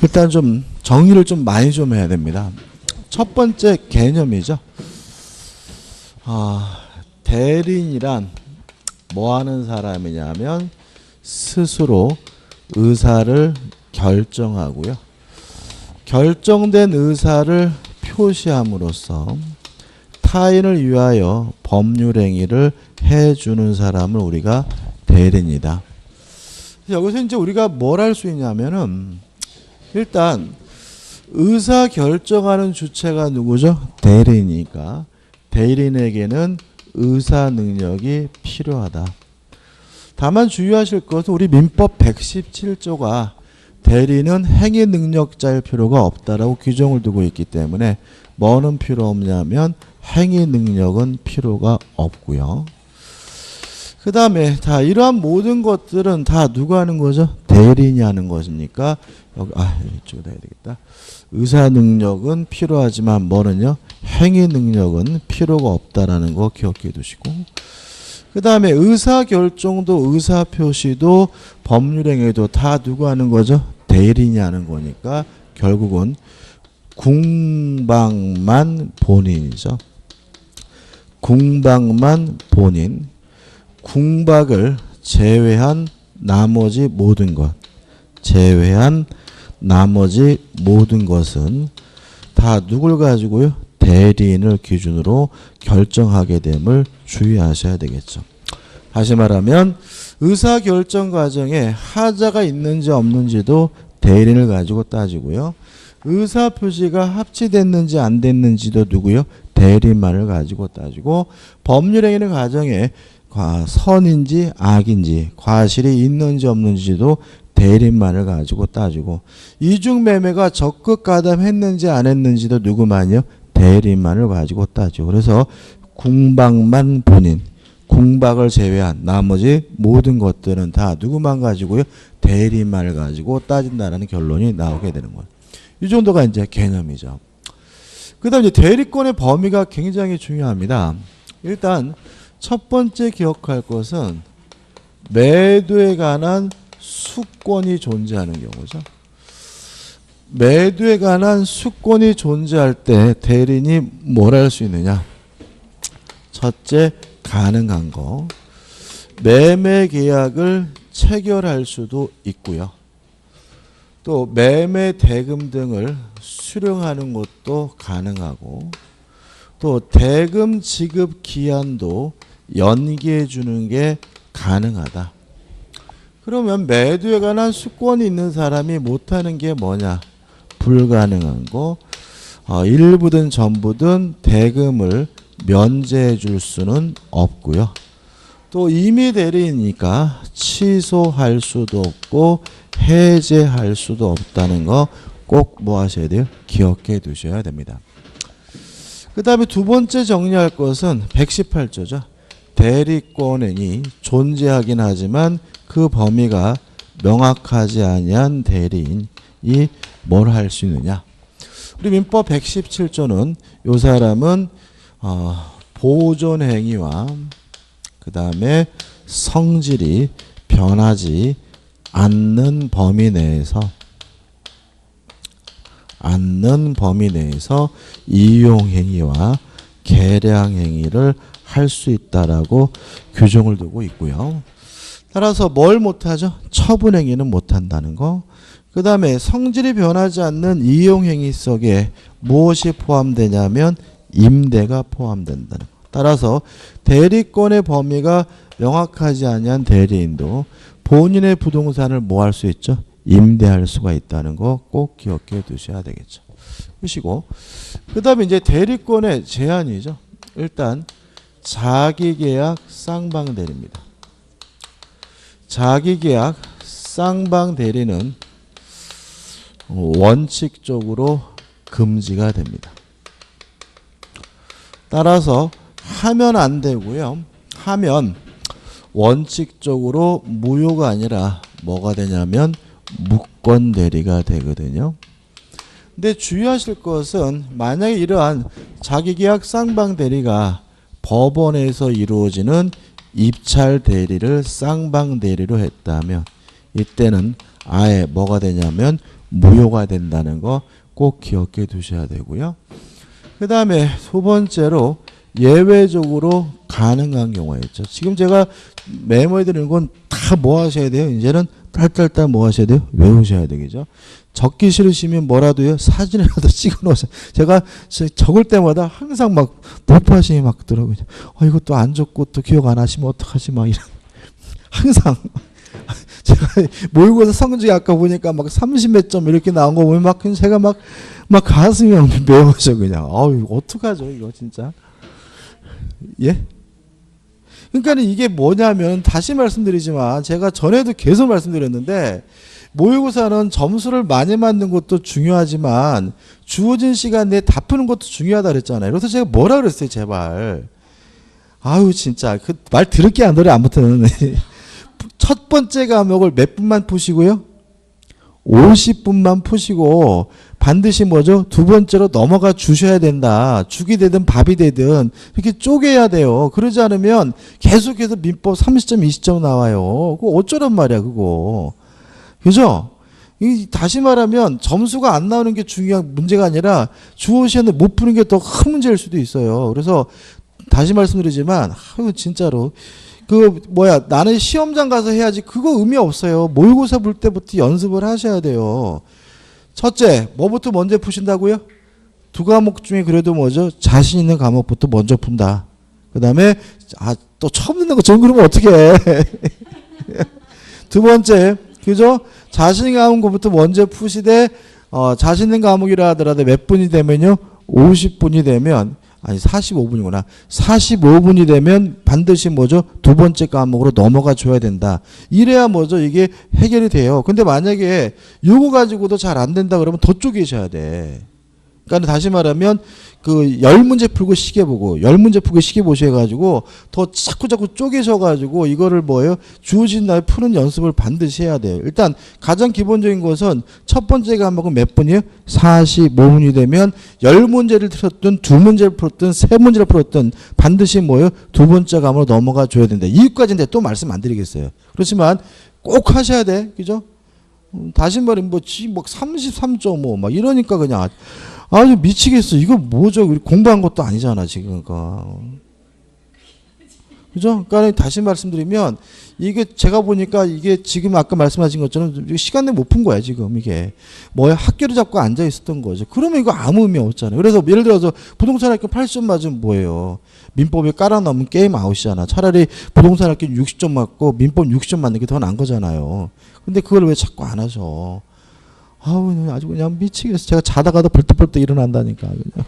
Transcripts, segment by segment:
일단 좀 정의를 좀 많이 좀 해야 됩니다. 첫 번째 개념이죠. 대리인이란 뭐 하는 사람이냐면 스스로 의사를 결정하고요. 결정된 의사를 표시함으로써 타인을 위하여 법률 행위를 해주는 사람을 우리가 대리인이다. 여기서 이제 우리가 뭘 할 수 있냐면은 일단 의사 결정하는 주체가 누구죠? 대리인이니까 대리인에게는 의사 능력이 필요하다. 다만 주의하실 것은 우리 민법 117조가 대리인은 행위 능력자일 필요가 없다라고 규정을 두고 있기 때문에 뭐는 필요 없냐면 행위 능력은 필요가 없고요. 그 다음에 다 이러한 모든 것들은 다 누가 하는 거죠? 대리인이 하는 것이니까 여기 이쪽으로 해야 되겠다. 의사 능력은 필요하지만 뭐는요? 행위 능력은 필요가 없다라는 거 기억해 두시고, 그 다음에 의사 결정도 의사 표시도 법률 행위도 다 누가 하는 거죠? 대리인이 하는 거니까 결국은 궁방만 본인이죠. 궁방만 본인. 궁박을 제외한 나머지 모든 것, 제외한 나머지 모든 것은 다 누굴 가지고요? 대리인을 기준으로 결정하게 됨을 주의하셔야 되겠죠. 다시 말하면 의사결정 과정에 하자가 있는지 없는지도 대리인을 가지고 따지고요. 의사표시가 합치됐는지 안 됐는지도 누구요? 대리인만을 가지고 따지고, 법률행위의 과정에 선인지 악인지 과실이 있는지 없는지도 대리인만을 가지고 따지고, 이중매매가 적극 가담했는지 안 했는지도 누구만요? 대리인만을 가지고 따지고. 그래서 궁박만 본인, 궁박을 제외한 나머지 모든 것들은 다 누구만 가지고요? 대리인만을 가지고 따진다는 결론이 나오게 되는 거예요. 이 정도가 이제 개념이죠. 그 다음 이제 대리권의 범위가 굉장히 중요합니다. 일단 첫 번째 기억할 것은 매도에 관한 수권이 존재하는 경우죠. 매도에 관한 수권이 존재할 때 대리인이 뭘 할 수 있느냐? 첫째, 가능한 거. 매매 계약을 체결할 수도 있고요. 또 매매 대금 등을 수령하는 것도 가능하고, 또 대금 지급 기한도 연기해 주는 게 가능하다. 그러면 매도에 관한 수권이 있는 사람이 못하는 게 뭐냐? 불가능한 거. 일부든 전부든 대금을 면제해 줄 수는 없고요. 또 임의 대리이니까 취소할 수도 없고 해제할 수도 없다는 거 꼭 뭐 하셔야 돼요? 기억해 두셔야 됩니다. 그 다음에 두 번째 정리할 것은 118조죠. 대리권행위 존재하긴 하지만 그 범위가 명확하지 아니한 대리인이 뭘 할 수 있느냐. 우리 민법 117조는 이 사람은 보존행위와 그 다음에 성질이 변하지 않는 범위 내에서 이용행위와 계량행위를 할 수 있다라고 규정을 두고 있고요. 따라서 뭘 못하죠? 처분행위는 못한다는 거. 그 다음에 성질이 변하지 않는 이용행위 속에 무엇이 포함되냐면 임대가 포함된다는 거. 따라서 대리권의 범위가 명확하지 않은 대리인도 본인의 부동산을 뭐 할 수 있죠? 임대할 수가 있다는 거 꼭 기억해 두셔야 되겠죠. 그리고 그 다음에 이제 대리권의 제한이죠. 일단 자기계약 쌍방대리입니다. 자기계약 쌍방대리는 원칙적으로 금지가 됩니다. 따라서 하면 안 되고요. 하면 원칙적으로 무효가 아니라 뭐가 되냐면 무권 대리가 되거든요. 근데 주의하실 것은 만약에 이러한 자기계약 쌍방 대리가 법원에서 이루어지는 입찰 대리를 쌍방 대리로 했다면 이때는 아예 뭐가 되냐면 무효가 된다는 거 꼭 기억해 두셔야 되고요. 그 다음에 두 번째로 예외적으로 가능한 경우가 있죠. 지금 제가 메모해 드리는 건 다 뭐 하셔야 돼요? 이제는 딸딸딸 뭐 하셔야 돼요? 외우셔야 되겠죠. 적기 싫으시면 뭐라도요, 사진이라도 찍어 놓으세요. 제가 적을 때마다 항상 막 불파심이 막 들어오고, 이것도 안 적고 또 기억 안 하시면 어떡하지, 막 이런. 항상. 제가 모의고사 성적이 아까 보니까 막 30몇 점 이렇게 나온 거 보면 막 제가 막 가슴이 막 메워져 그냥. 이거 어떡하죠, 이거 진짜. 예? 그러니까 이게 뭐냐면 다시 말씀드리지만 제가 전에도 계속 말씀드렸는데 모의고사는 점수를 많이 맞는 것도 중요하지만 주어진 시간 내에 다 푸는 것도 중요하다 그랬잖아요. 그래서 제가 뭐라 그랬어요, 제발. 아유 진짜 그 말 들을 게 안 들어요. 아무튼 첫 번째 과목을 몇 분만 푸시고요? 50분만 푸시고 반드시 뭐죠? 두 번째로 넘어가 주셔야 된다. 죽이 되든 밥이 되든 이렇게 쪼개야 돼요. 그러지 않으면 계속해서 민법 30점, 20점 나와요. 그거 어쩌란 말이야, 그거. 그죠? 다시 말하면 점수가 안 나오는 게 중요한 문제가 아니라 주어 시간에 못 푸는 게 더 큰 문제일 수도 있어요. 그래서 다시 말씀드리지만 진짜로 나는 시험장 가서 해야지, 그거 의미 없어요. 모의고사 볼 때부터 연습을 하셔야 돼요. 첫째, 뭐부터 먼저 푸신다고요? 두 과목 중에 그래도 뭐죠? 자신 있는 과목부터 먼저 푼다. 그 다음에 또 처음 듣는 거 전 그러면 어떻게 해. 두 번째, 그죠? 자신 있는 과목부터 먼저 푸시되 자신 있는 과목이라 하더라도 몇 분이 되면요? 50분이 되면 45분이구나. 45분이 되면 반드시 뭐죠? 두 번째 과목으로 넘어가 줘야 된다. 이래야 뭐죠? 이게 해결이 돼요. 근데 만약에 요거 가지고도 잘 안 된다 그러면 더 쪼개셔야 돼. 그러니까 다시 말하면 그 10문제 풀고 시계 보고 10문제 풀고 시계 보셔가지고 더 자꾸 쪼개셔가지고 이거를 뭐예요? 주어진 날 푸는 연습을 반드시 해야 돼요. 일단 가장 기본적인 것은 첫 번째 과목은 몇 분이에요? 45분이 되면 10문제를 풀었든 2문제를 풀었든 3문제를 풀었든 반드시 뭐예요? 두 번째 과목으로 넘어가 줘야 된다. 이유까지인데 또 말씀 안 드리겠어요. 그렇지만 꼭 하셔야 돼. 그죠? 다시 말하면 뭐 33.5 막 이러니까 그냥 아주 미치겠어. 이거 뭐죠? 공부한 것도 아니잖아, 지금. 그죠? 그러니까 다시 말씀드리면 이게 제가 보니까 이게 지금 아까 말씀하신 것처럼 시간 내에 못 푼 거야, 지금 이게. 학교를 잡고 앉아 있었던 거죠. 그러면 이거 아무 의미 없잖아요. 그래서 예를 들어서 부동산 학교 80점 맞으면 뭐예요? 민법에 깔아 넣으면 게임 아웃이잖아. 차라리 부동산 학교 60점 맞고 민법 60점 맞는 게 더 나은 거잖아요. 근데 그걸 왜 자꾸 안 하죠? 아주 그냥 미치겠어. 제가 자다가도 벌떡벌떡 일어난다니까. 그냥.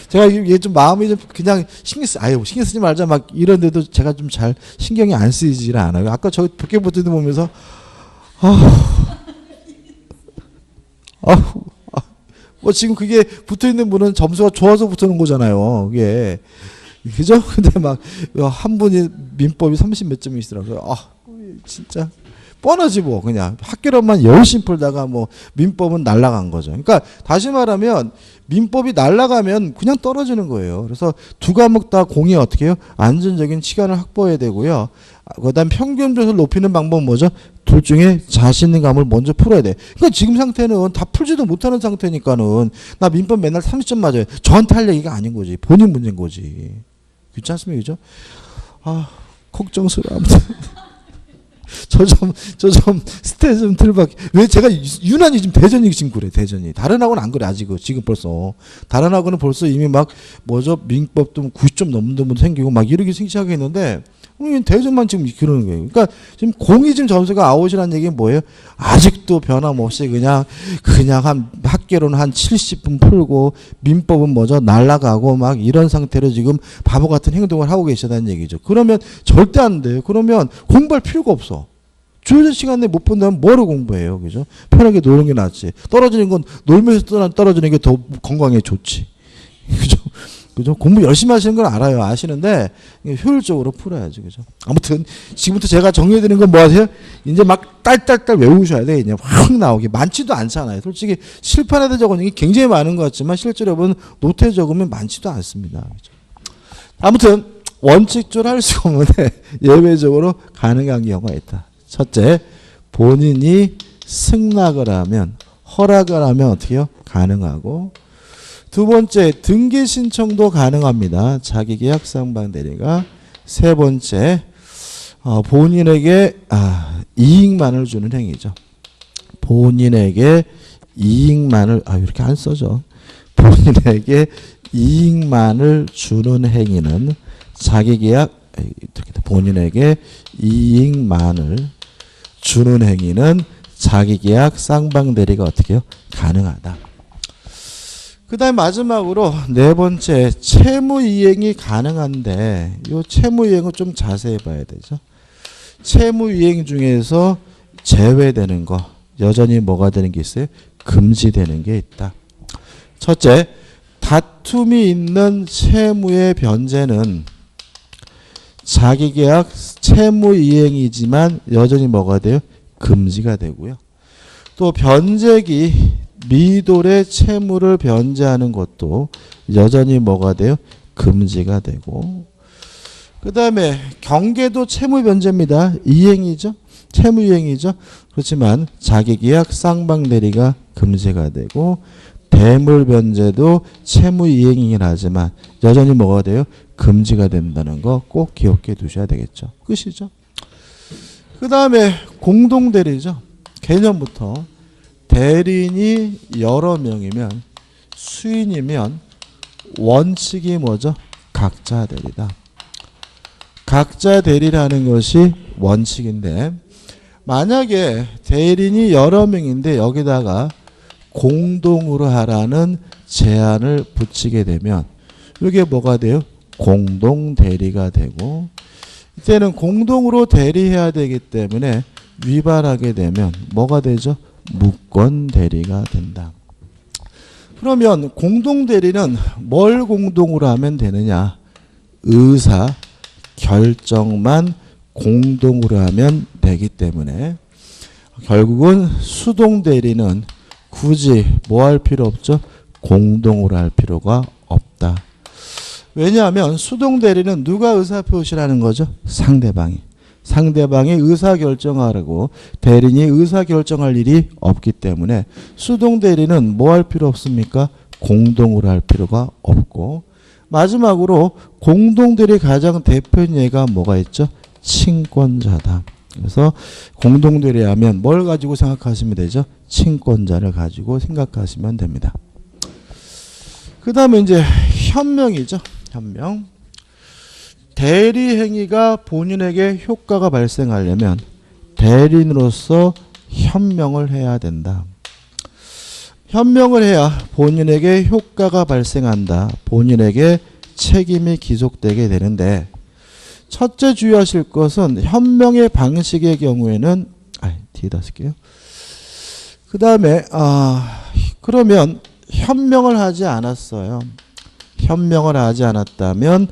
제가 이게 좀 마음이 좀 그냥 신경 쓰지 말자 막 이런데도 제가 좀 잘 신경이 안 쓰이질 않아요. 아까 저 도깨비부터 보면서 뭐 지금 그게 붙어 있는 분은 점수가 좋아서 붙는 거잖아요. 그게 그죠? 근데 막 한 분이 민법이 30 몇 점이시더라고요. 진짜. 뻔하지 뭐. 그냥 학교로만 열심히 풀다가 뭐 민법은 날아간 거죠. 그러니까 다시 말하면 민법이 날아가면 그냥 떨어지는 거예요. 그래서 두 과목 다 공이 어떻게 해요? 안전적인 시간을 확보해야 되고요. 그다음 평균 점수를 높이는 방법은 뭐죠? 둘 중에 자신 있는 과목을 먼저 풀어야 돼. 그러니까 지금 상태는 다 풀지도 못하는 상태니까는 나 민법 맨날 30점 맞아요. 저한테 할 얘기가 아닌 거지. 본인 문제인 거지. 그렇지 않습니까? 그죠? 걱정스러워. 아무튼. 저 좀 스트레스 좀 덜 받게. 왜 제가 유난히 지금 대전이 지금 그래, 대전이. 다른 학원은 안 그래, 아직. 지금 벌써. 다른 학원은 벌써 이미 막, 민법도 90점 넘는 분도 생기고 막 이렇게 시작했는데, 대전만 지금 그러는 거예요. 그러니까 지금 공이 지금 점수가 아웃이라는 얘기는 뭐예요? 아직도 변함없이 그냥 한 학계로는 한 70분 풀고, 민법은 날라가고 막 이런 상태로 지금 바보 같은 행동을 하고 계시다는 얘기죠. 그러면 절대 안 돼요. 그러면 공부할 필요가 없어. 주어진 시간 내에 못 본다면 뭐로 공부해요? 그죠? 편하게 노는 게 낫지. 떨어지는 건 놀면서 떨어지는 게 더 건강에 좋지. 그죠? 공부 열심히 하시는 건 알아요. 아시는데 효율적으로 풀어야지. 그죠? 아무튼 지금부터 제가 정리해드리는 건 뭐 하세요? 이제 막 딸딸딸 외우셔야 돼. 그냥 확 나오게. 많지도 않잖아요. 솔직히 실판에다 적은 게 굉장히 많은 것 같지만 실제로 여러분 노트에 적으면 많지도 않습니다. 그죠? 아무튼 원칙적으로 할 수가 없는데 예외적으로 가능한 경우가 있다. 첫째, 본인이 승낙을 하면 허락을 하면 어떻게 해요? 가능하고. 두 번째, 등기 신청도 가능합니다. 자기계약 쌍방대리가. 세 번째, 본인에게 이익만을 주는 행위죠. 본인에게 이익만을 이렇게 안 써져. 본인에게 이익만을 주는 행위는 자기계약 본인에게 이익만을 주는 행위는 자기계약 쌍방대리가 어떻게 해요? 가능하다. 그 다음에 마지막으로 네 번째, 채무이행이 가능한데 이 채무이행은 좀 자세히 봐야 되죠. 채무이행 중에서 제외되는 거, 여전히 뭐가 되는 게 있어요? 금지되는 게 있다. 첫째, 다툼이 있는 채무의 변제는 자기계약 채무이행이지만 여전히 뭐가 돼요? 금지가 되고요. 또 변제기 미돌의 채무를 변제하는 것도 여전히 뭐가 돼요? 금지가 되고. 그 다음에 경계도 채무 변제입니다. 이행이죠. 채무 이행이죠. 그렇지만 자기계약 쌍방대리가 금지가 되고, 대물 변제도 채무 이행이긴 하지만 여전히 뭐가 돼요? 금지가 된다는 거 꼭 기억해 두셔야 되겠죠. 끝이죠. 그 다음에 공동대리죠. 개념부터 대리인이 여러 명이면, 수인이면 원칙이 뭐죠? 각자 대리다. 각자 대리라는 것이 원칙인데, 만약에 대리인이 여러 명인데 여기다가 공동으로 하라는 제한을 붙이게 되면 이게 뭐가 돼요? 공동 대리가 되고, 이때는 공동으로 대리해야 되기 때문에 위반하게 되면 뭐가 되죠? 무권 대리가 된다. 그러면 공동 대리는 뭘 공동으로 하면 되느냐? 의사 결정만 공동으로 하면 되기 때문에 결국은 수동 대리는 굳이 뭐 할 필요 없죠? 공동으로 할 필요가 없다. 왜냐하면 수동 대리는 누가 의사표시를 하는 거죠? 상대방이. 상대방이 의사결정하라고 대리인이 의사결정할 일이 없기 때문에 수동 대리는 뭐 할 필요 없습니까? 공동으로 할 필요가 없고, 마지막으로 공동 대리 가장 대표적인 예가 뭐가 있죠? 친권자다. 그래서 공동 대리하면 뭘 가지고 생각하시면 되죠? 친권자를 가지고 생각하시면 됩니다. 그 다음에 이제 현명이죠. 현명. 대리 행위가 본인에게 효과가 발생하려면 대리인으로서 현명을 해야 된다. 현명을 해야 본인에게 효과가 발생한다. 본인에게 책임이 기속되게 되는데, 첫째 주의하실 것은 현명의 방식의 경우에는 뒤에다 쓸게요. 그 다음에 그러면 현명을 하지 않았어요. 현명을 하지 않았다면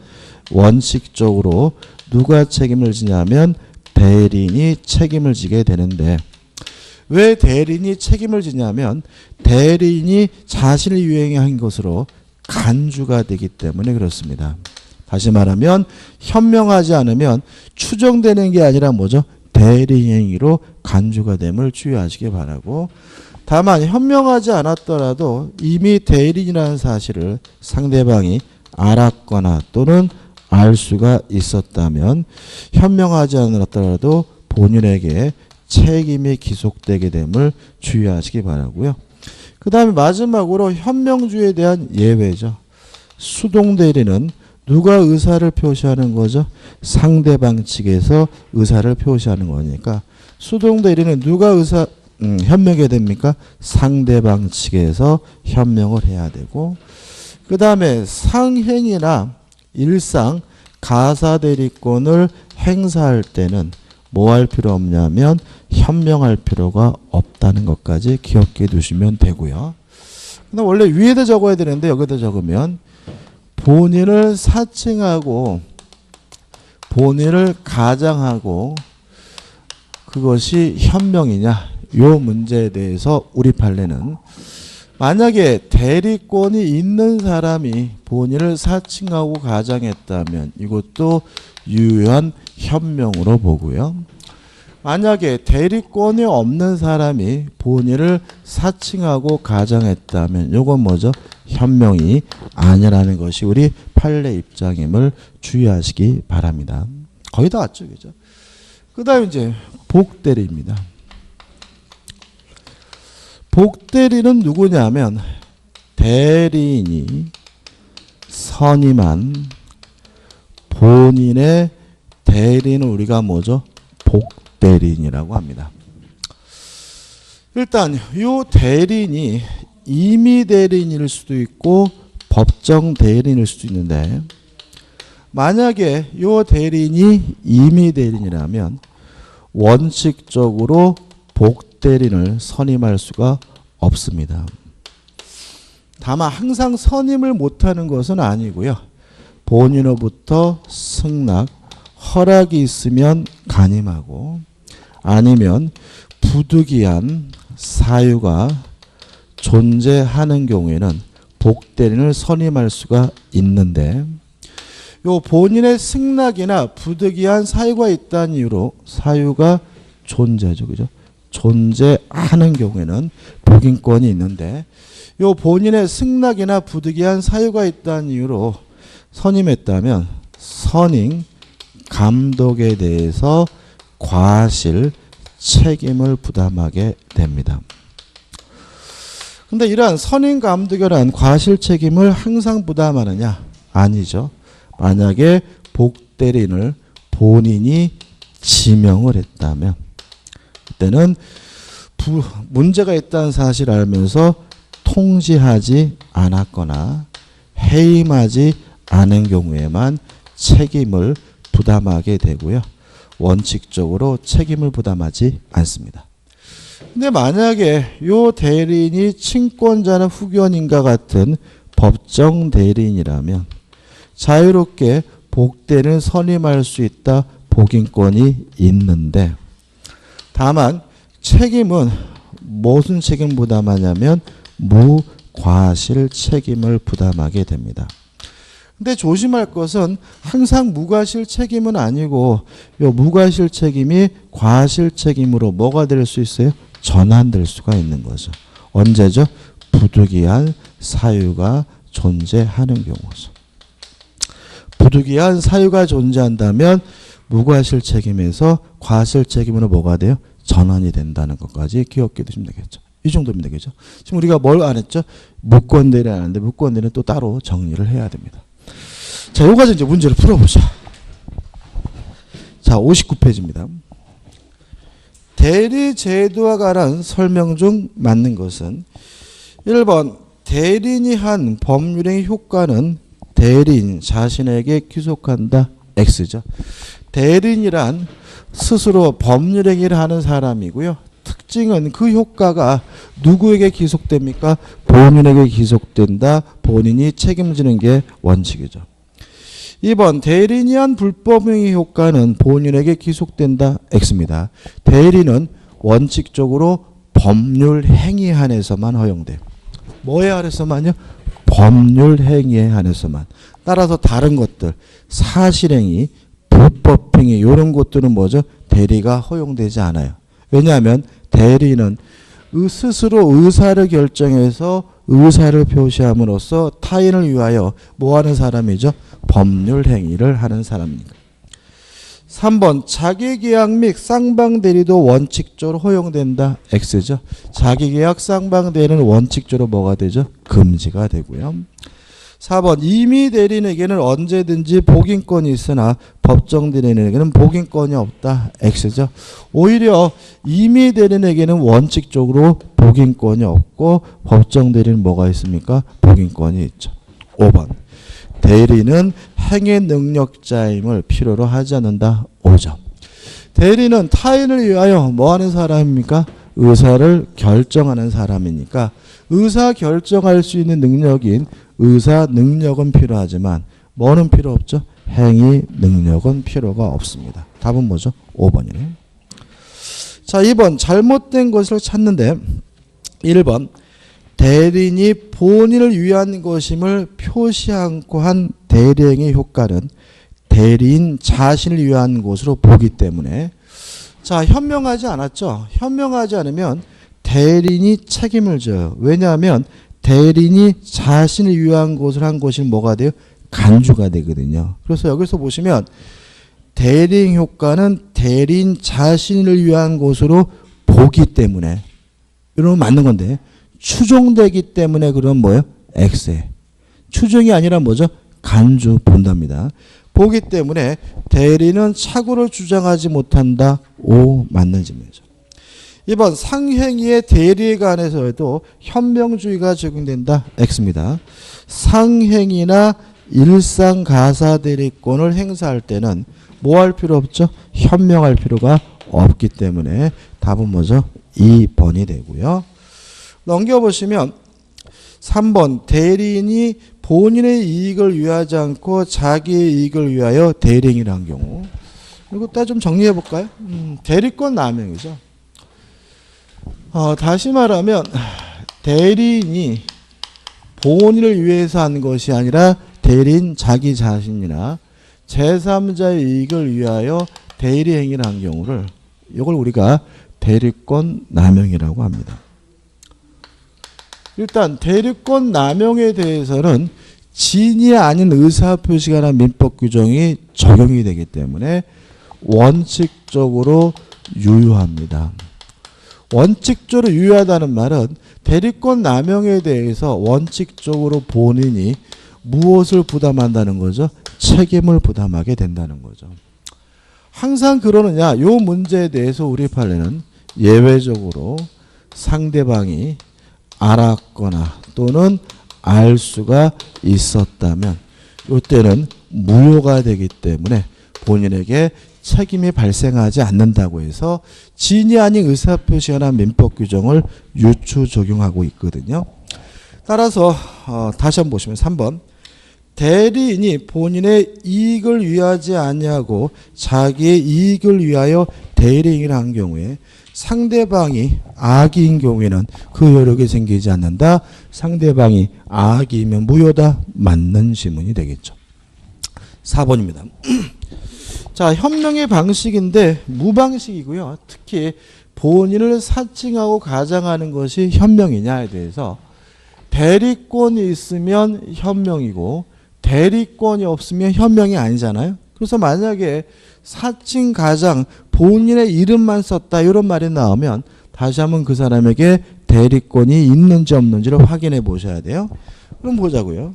원칙적으로 누가 책임을 지냐면 대리인이 책임을 지게 되는데, 왜 대리인이 책임을 지냐면 대리인이 자신을 유행한 것으로 간주가 되기 때문에 그렇습니다. 다시 말하면 현명하지 않으면 추정되는 게 아니라 뭐죠? 대리인 행위로 간주가 됨을 주의하시기 바라고, 다만 현명하지 않았더라도 이미 대리인이라는 사실을 상대방이 알았거나 또는 알 수가 있었다면 현명하지 않았더라도 본인에게 책임이 기속되게 됨을 주의하시기 바라고요. 그 다음에 마지막으로 현명주의에 대한 예외죠. 수동 대리는 누가 의사를 표시하는 거죠? 상대방 측에서 의사를 표시하는 거니까 수동 대리는 누가 현명해야 됩니까? 상대방 측에서 현명을 해야 되고, 그 다음에 상행이나 일상 가사 대리권을 행사할 때는 뭐 할 필요 없냐면 현명할 필요가 없다는 것까지 기억해 두시면 되고요. 근데 원래 위에다 적어야 되는데 여기다 적으면 본인을 사칭하고 본인을 가장하고 그것이 현명이냐, 요 문제에 대해서 우리 판례는 만약에 대리권이 있는 사람이 본인을 사칭하고 가장했다면 이것도 유효한 현명으로 보고요. 만약에 대리권이 없는 사람이 본인을 사칭하고 가정했다면 요건 뭐죠? 현명이 아니라는 것이 우리 판례 입장임을 주의하시기 바랍니다. 거의 다 왔죠, 그죠? 그 다음 이제 복대리입니다. 복대리는 누구냐면 대리인이 선임한 본인의 대리인을 우리가 뭐죠? 복대리인이라고 합니다. 일단 이 대리인이 임의 대리인일 수도 있고 법정 대리인일 수도 있는데 만약에 이 대리인이 임의 대리인이라면 원칙적으로 복대리인을 선임할 수가 없습니다. 다만 항상 선임을 못하는 것은 아니고요. 본인으로부터 승낙, 허락이 있으면 간임하고 아니면 부득이한 사유가 존재하는 경우에는 복대리인을 선임할 수가 있는데 요 본인의 승낙이나 부득이한 사유가 있다는 이유로 사유가 존재죠. 그죠? 존재하는 경우에는 복인권이 있는데 요 본인의 승낙이나 부득이한 사유가 있다는 이유로 선임했다면 선임 감독에 대해서 과실 책임을 부담하게 됩니다. 근데 이러한 선임 감독이란 과실 책임을 항상 부담하느냐? 아니죠. 만약에 복대리인을 본인이 지명을 했다면 그때는 문제가 있다는 사실을 알면서 통지하지 않았거나 해임하지 않은 경우에만 책임을 부담하게 되고요. 원칙적으로 책임을 부담하지 않습니다. 근데 만약에 이 대리인이 친권자나 후견인과 같은 법정 대리인이라면 자유롭게 복대리인을 선임할 수 있다 복인권이 있는데 다만 책임은 무슨 책임 부담하냐면 무과실 책임을 부담하게 됩니다. 근데 조심할 것은 항상 무과실 책임은 아니고 요 무과실 책임이 과실 책임으로 뭐가 될 수 있어요? 전환될 수가 있는 거죠. 언제죠? 부득이한 사유가 존재하는 경우죠. 부득이한 사유가 존재한다면 무과실 책임에서 과실 책임으로 뭐가 돼요? 전환이 된다는 것까지 기억해 두시면 되겠죠. 이 정도면 되겠죠. 지금 우리가 뭘 안 했죠? 무권대리 안 하는데 무권대리는 또 따로 정리를 해야 됩니다. 자, 요까지 이제 문제를 풀어보자. 자, 59페이지입니다. 대리 제도와 관한 설명 중 맞는 것은 1번 대리인이 한 법률행위 효과는 대리인 자신에게 귀속한다. X죠. 대리인이란 스스로 법률행위를 하는 사람이고요. 특징은 그 효과가 누구에게 기속됩니까? 본인에게 기속된다. 본인이 책임지는 게 원칙이죠. 2번 대리인이 한 불법행위 효과는 본인에게 기속된다. X입니다. 대리는 원칙적으로 법률행위에 한해서만 허용돼요. 뭐에 한해서만요? 법률행위에 한해서만. 따라서 다른 것들 사실행위, 불법행위 이런 것들은 뭐죠? 대리가 허용되지 않아요. 왜냐하면 대리는 스스로 의사를 결정해서 의사를 표시함으로써 타인을 위하여 뭐하는 사람이죠? 법률 행위를 하는 사람입니다. 3번 자기계약 및 쌍방대리도 원칙적으로 허용된다. X죠. 자기계약 쌍방대리는 원칙적으로 뭐가 되죠? 금지가 되고요. 4번 임의대리인에게는 언제든지 복인권이 있으나 법정대리인에게는 복인권이 없다. X죠. 오히려 임의대리인에게는 원칙적으로 복인권이 없고 법정대리인은 뭐가 있습니까? 복인권이 있죠. 5번 대리인은 행위 능력자임을 필요로 하지 않는다. 5점. 대리는 타인을 위하여 뭐하는 사람입니까? 의사를 결정하는 사람이니까 의사 결정할 수 있는 능력인 의사 능력은 필요하지만 뭐는 필요 없죠? 행위 능력은 필요가 없습니다. 답은 뭐죠? 5번이네요. 자, 2번 잘못된 것을 찾는데 1번 대리인이 본인을 위한 것임을 표시 않고 한 대리행위 효과는 대리인 자신을 위한 것으로 보기 때문에 자, 현명하지 않았죠? 현명하지 않으면 대리인이 책임을 져요. 왜냐하면 대리인이 자신을 위한 것을 한 것이 뭐가 돼요? 간주가 되거든요. 그래서 여기서 보시면 대리인 효과는 대리인 자신을 위한 것으로 보기 때문에 이러면 맞는 건데 추종되기 때문에 그럼 뭐예요? X에. 추종이 아니라 뭐죠? 간주 본답니다. 보기 때문에 대리는 착오를 주장하지 못한다. O 맞는 질문이죠. 2번 상행위의 대리에 관해서도 현명주의가 적용된다. X입니다. 상행위나 일상 가사 대리권을 행사할 때는 뭐 할 필요 없죠? 현명할 필요가 없기 때문에 답은 뭐죠? 2번이 되고요. 넘겨보시면 3번 대리인이 본인의 이익을 위하지 않고 자기의 이익을 위하여 대리인이라는 경우. 이것도 좀 정리해 볼까요? 대리권 남용이죠. 다시 말하면 대리인이 본인을 위해서 한 것이 아니라 대리인 자기 자신이나 제3자의 이익을 위하여 대리행위를 한 경우를 이걸 우리가 대리권 남용이라고 합니다. 일단 대리권 남용에 대해서는 진위 아닌 의사표시가 라는 민법 규정이 적용이 되기 때문에 원칙적으로 유효합니다. 원칙적으로 유효하다는 말은 대리권 남용에 대해서 원칙적으로 본인이 무엇을 부담한다는 거죠? 책임을 부담하게 된다는 거죠. 항상 그러느냐? 이 문제에 대해서 우리 판례는 예외적으로 상대방이 알았거나 또는 알 수가 있었다면 이때는 무효가 되기 때문에 본인에게 책임이 발생하지 않는다고 해서 진위 아닌 의사표시에 관한 민법 규정을 유추 적용하고 있거든요. 따라서 다시 한번 보시면 3번 대리인이 본인의 이익을 위하지 아니하고 자기의 이익을 위하여 대리인을 한 경우에 상대방이 악의인 경우에는 그 효력이 생기지 않는다. 상대방이 악의면 무효다. 맞는 지문이 되겠죠. 4번입니다. 자, 현명의 방식인데 무방식이고요. 특히 본인을 사칭하고 가장하는 것이 현명이냐에 대해서 대리권이 있으면 현명이고 대리권이 없으면 현명이 아니잖아요. 그래서 만약에 사칭 가장 본인의 이름만 썼다 이런 말이 나오면 다시 한번 그 사람에게 대리권이 있는지 없는지를 확인해 보셔야 돼요. 그럼 보자고요.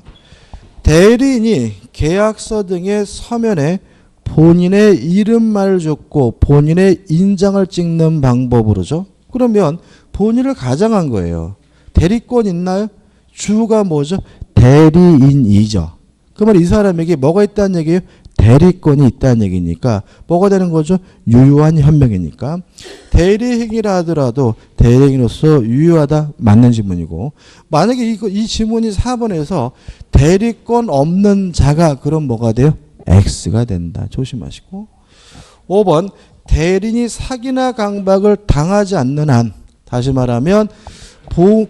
대리인이 계약서 등의 서면에 본인의 이름말을 적고 본인의 인장을 찍는 방법으로죠. 그러면 본인을 가장한 거예요. 대리권 있나요? 주가 뭐죠? 대리인이죠. 그러면 이 사람에게 뭐가 있다는 얘기예요? 대리권이 있다는 얘기니까 뭐가 되는 거죠? 유효한 현명이니까. 대리행위라 하더라도 대리행위로서 유효하다 맞는 지문이고 만약에 이 지문이 4번에서 대리권 없는 자가 그럼 뭐가 돼요? X가 된다. 조심하시고 5번 대리인이 사기나 강박을 당하지 않는 한 다시 말하면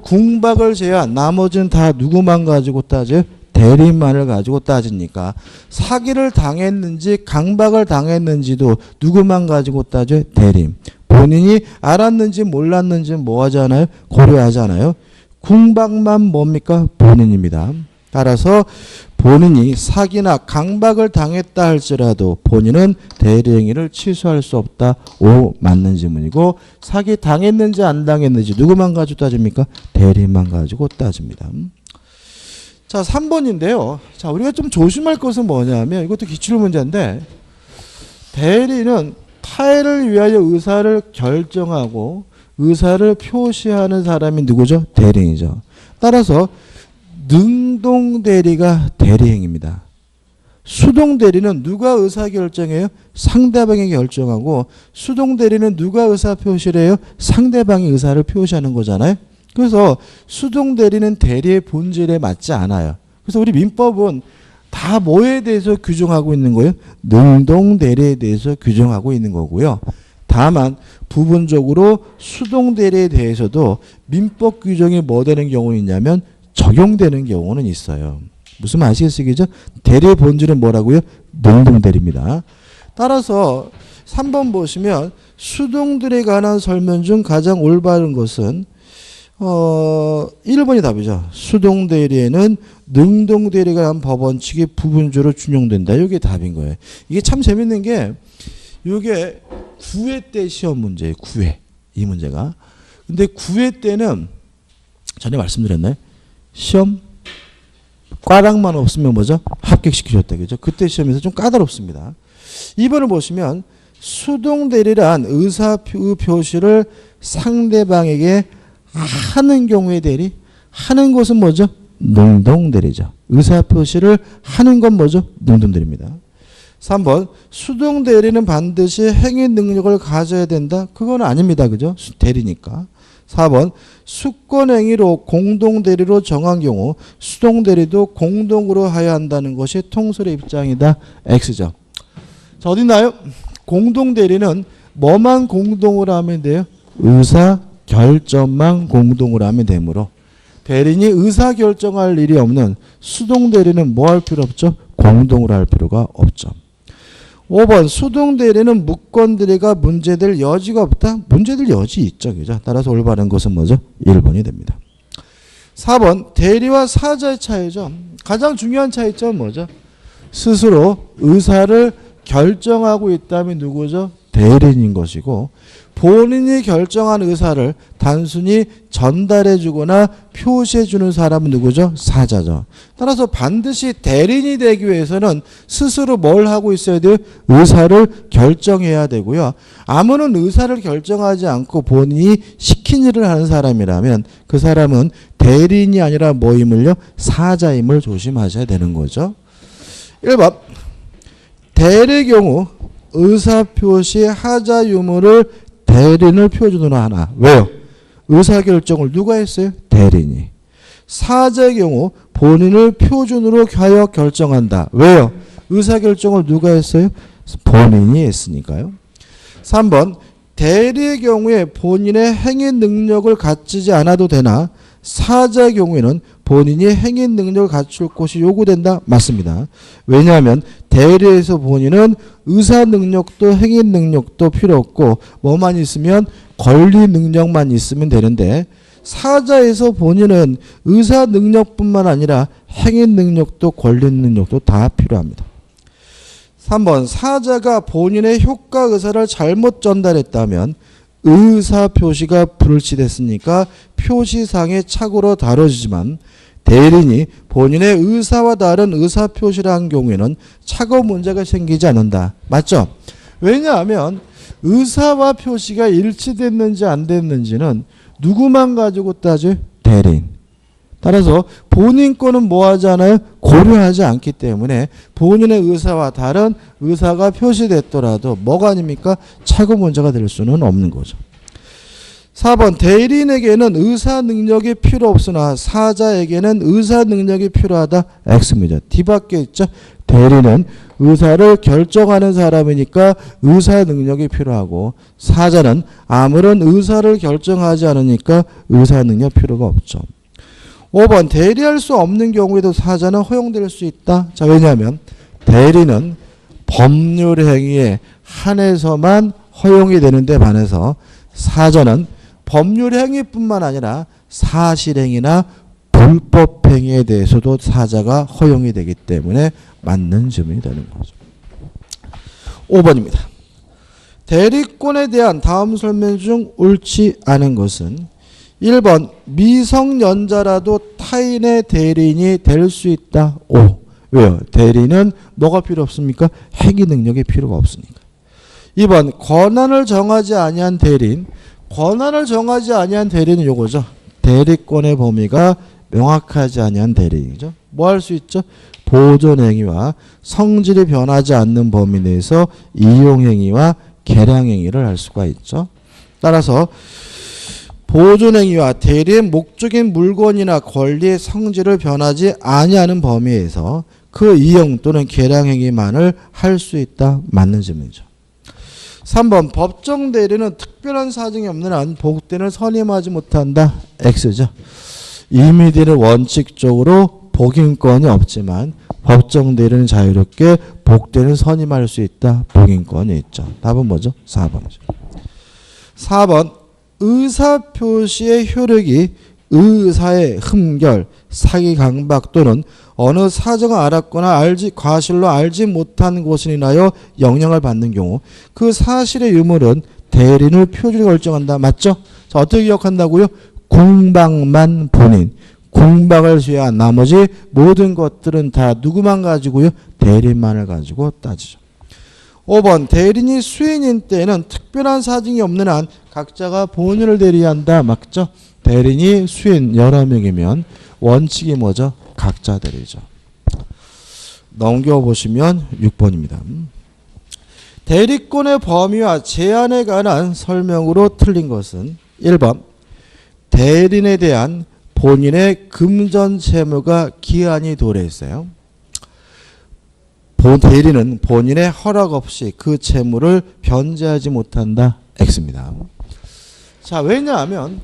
궁박을 제외한 나머지는 다 누구만 가지고 따져요? 대리인만을 가지고 따지니까 사기를 당했는지 강박을 당했는지도 누구만 가지고 따져요? 대리인. 본인이 알았는지 몰랐는지 뭐 하잖아요? 고려하잖아요. 궁박만 뭡니까? 본인입니다. 따라서 본인이 사기나 강박을 당했다 할지라도 본인은 대리행위를 취소할 수 없다. O 맞는 질문이고 사기 당했는지 안 당했는지 누구만 가지고 따집니까? 대리인만 가지고 따집니다. 자, 3번인데요. 자, 우리가 좀 조심할 것은 뭐냐면 이것도 기출문제인데 대리인은 타인을 위하여 의사를 결정하고 의사를 표시하는 사람이 누구죠? 대리인이죠. 따라서 능동대리가 대리행위입니다. 수동대리는 누가 의사결정해요? 상대방이 결정하고 수동대리는 누가 의사표시를 해요? 상대방이 의사를 표시하는 거잖아요. 그래서 수동대리는 대리의 본질에 맞지 않아요. 그래서 우리 민법은 다 뭐에 대해서 규정하고 있는 거예요? 능동대리에 대해서 규정하고 있는 거고요. 다만 부분적으로 수동대리에 대해서도 민법 규정이 뭐 되는 경우는 있냐면 적용되는 경우는 있어요. 무슨 말 아시겠어요? 대리의 본질은 뭐라고요? 능동대리입니다. 따라서 3번 보시면 수동들에 관한 설명 중 가장 올바른 것은 1번이 답이죠. 수동대리에는 능동대리에 관한 법원칙이 부분적으로 준용된다. 이게 답인 거예요. 이게 참 재밌는 게 이게 9회 때 시험 문제예요. 9회. 이 문제가. 근데 9회 때는 전에 말씀드렸나요? 시험 꽈락만 없으면 뭐죠? 합격시키셨다. 그죠? 그때 시험에서 좀 까다롭습니다. 2번을 보시면 수동대리란 의사표시를 상대방에게 하는 경우의 대리. 하는 것은 뭐죠? 능동대리죠. 의사표시를 하는 건 뭐죠? 능동대리입니다. 3번 수동대리는 반드시 행위 능력을 가져야 된다. 그건 아닙니다. 그죠? 대리니까. 4번 수권행위로 공동대리로 정한 경우 수동대리도 공동으로 하여야 한다는 것이 통설의 입장이다. X죠. 자, 어디 있나요? 공동대리는 뭐만 공동으로 하면 돼요? 의사결정만 공동으로 하면 되므로 대리인이 의사결정할 일이 없는 수동대리는 뭐 할 필요 없죠? 공동으로 할 필요가 없죠. 5번 수동대리는 무권대리가 문제될 여지가 없다. 문제될 여지 있죠. 그죠? 따라서 올바른 것은 뭐죠? 1번이 됩니다. 4번 대리와 사자의 차이죠. 가장 중요한 차이점은 뭐죠? 스스로 의사를 결정하고 있다면 누구죠? 대리인인 것이고 본인이 결정한 의사를 단순히 전달해 주거나 표시해 주는 사람은 누구죠? 사자죠. 따라서 반드시 대리인이 되기 위해서는 스스로 뭘 하고 있어야 돼요? 의사를 결정해야 되고요. 아무런 의사를 결정하지 않고 본인이 시킨 일을 하는 사람이라면 그 사람은 대리인이 아니라 뭐임을요? 사자임을 조심하셔야 되는 거죠. 1번 대리의 경우 의사표시 하자 유무를 대리인을 표준으로 하나. 왜요? 의사결정을 누가 했어요? 대리인이. 사자의 경우 본인을 표준으로 하여 결정한다. 왜요? 의사결정을 누가 했어요? 본인이 했으니까요. 3번 대리의 경우에 본인의 행위 능력을 갖추지 않아도 되나 사자의 경우에는 본인이 행위 능력을 갖출 것이 요구된다. 맞습니다. 왜냐하면 대리에서 본인은 의사 능력도 행위 능력도 필요 없고 뭐만 있으면 권리 능력만 있으면 되는데 사자에서 본인은 의사 능력뿐만 아니라 행위 능력도 권리 능력도 다 필요합니다. 3번 사자가 본인의 효과 의사를 잘못 전달했다면 의사 표시가 불일치됐으니까 표시상의 착오로 다뤄지지만 대리인이 본인의 의사와 다른 의사 표시를 한 경우에는 착오 문제가 생기지 않는다. 맞죠? 왜냐하면 의사와 표시가 일치됐는지 안 됐는지는 누구만 가지고 따져요? 대리인. 따라서 본인 거는 뭐 하지 않아요? 고려하지 않기 때문에 본인의 의사와 다른 의사가 표시됐더라도 뭐가 아닙니까? 착오 문제가 될 수는 없는 거죠. 4번 대리인에게는 의사 능력이 필요 없으나 사자에게는 의사 능력이 필요하다. X입니다. 뒤밖에 있죠. 대리는 의사를 결정하는 사람이니까 의사 능력이 필요하고 사자는 아무런 의사를 결정하지 않으니까 의사 능력 필요가 없죠. 5번 대리할 수 없는 경우에도 사자는 허용될 수 있다. 자, 왜냐하면 대리는 법률 행위에 한해서만 허용이 되는데 반해서 사자는 법률 행위뿐만 아니라 사실행위나 불법행위에 대해서도 사자가 허용이 되기 때문에 맞는 질문이 되는 거죠. 5번입니다. 대리권에 대한 다음 설명 중 옳지 않은 것은 1번 미성년자라도 타인의 대리인이 될 수 있다. O. 왜요? 대리인은 뭐가 필요 없습니까? 행위 능력이 필요가 없으니까. 2번 권한을 정하지 아니한 대리인. 권한을 정하지 아니한 대리인은 요거죠. 대리권의 범위가 명확하지 아니한 대리인이죠. 뭐 할 수 있죠? 보존행위와 성질이 변하지 않는 범위 내에서 이용행위와 개량행위를 할 수가 있죠. 따라서 보존행위와 대리의 목적인 물건이나 권리의 성질을 변하지 아니하는 범위에서 그 이용 또는 개량행위만을 할 수 있다. 맞는 질문이죠. 3번 법정 대리는 특별한 사정이 없는 한 복대를 선임하지 못한다. X죠. 임의대리는 원칙적으로 복임권이 없지만 법정 대리는 자유롭게 복되는 선임할 수 있다. 복인권이 있죠. 답은 뭐죠? 4번이죠. 4번 의사표시의 효력이 의사의 흠결, 사기 강박 또는 어느 사정을 알았거나 과실로 알지 못한 것을 인하여 영향을 받는 경우 그 사실의 유물은 대리인의 표준이 결정한다. 맞죠? 자, 어떻게 기억한다고요? 공박만 본인. 공박을 제외한 나머지 모든 것들은 다 누구만 가지고요? 대리인만을 가지고 따지죠. 5번 대리인이 수인인 때에는 특별한 사정이 없는 한 각자가 본인을 대리한다. 맞죠? 대리인이 수인 여러 명이면 원칙이 뭐죠? 각자 대리죠. 넘겨보시면 6번입니다. 대리권의 범위와 제한에 관한 설명으로 틀린 것은 1번 대리인에 대한 본인의 금전 채무가 기한이 도래했어요. 대리는 본인의 허락 없이 그 채무를 변제하지 못한다. X입니다. 자, 왜냐하면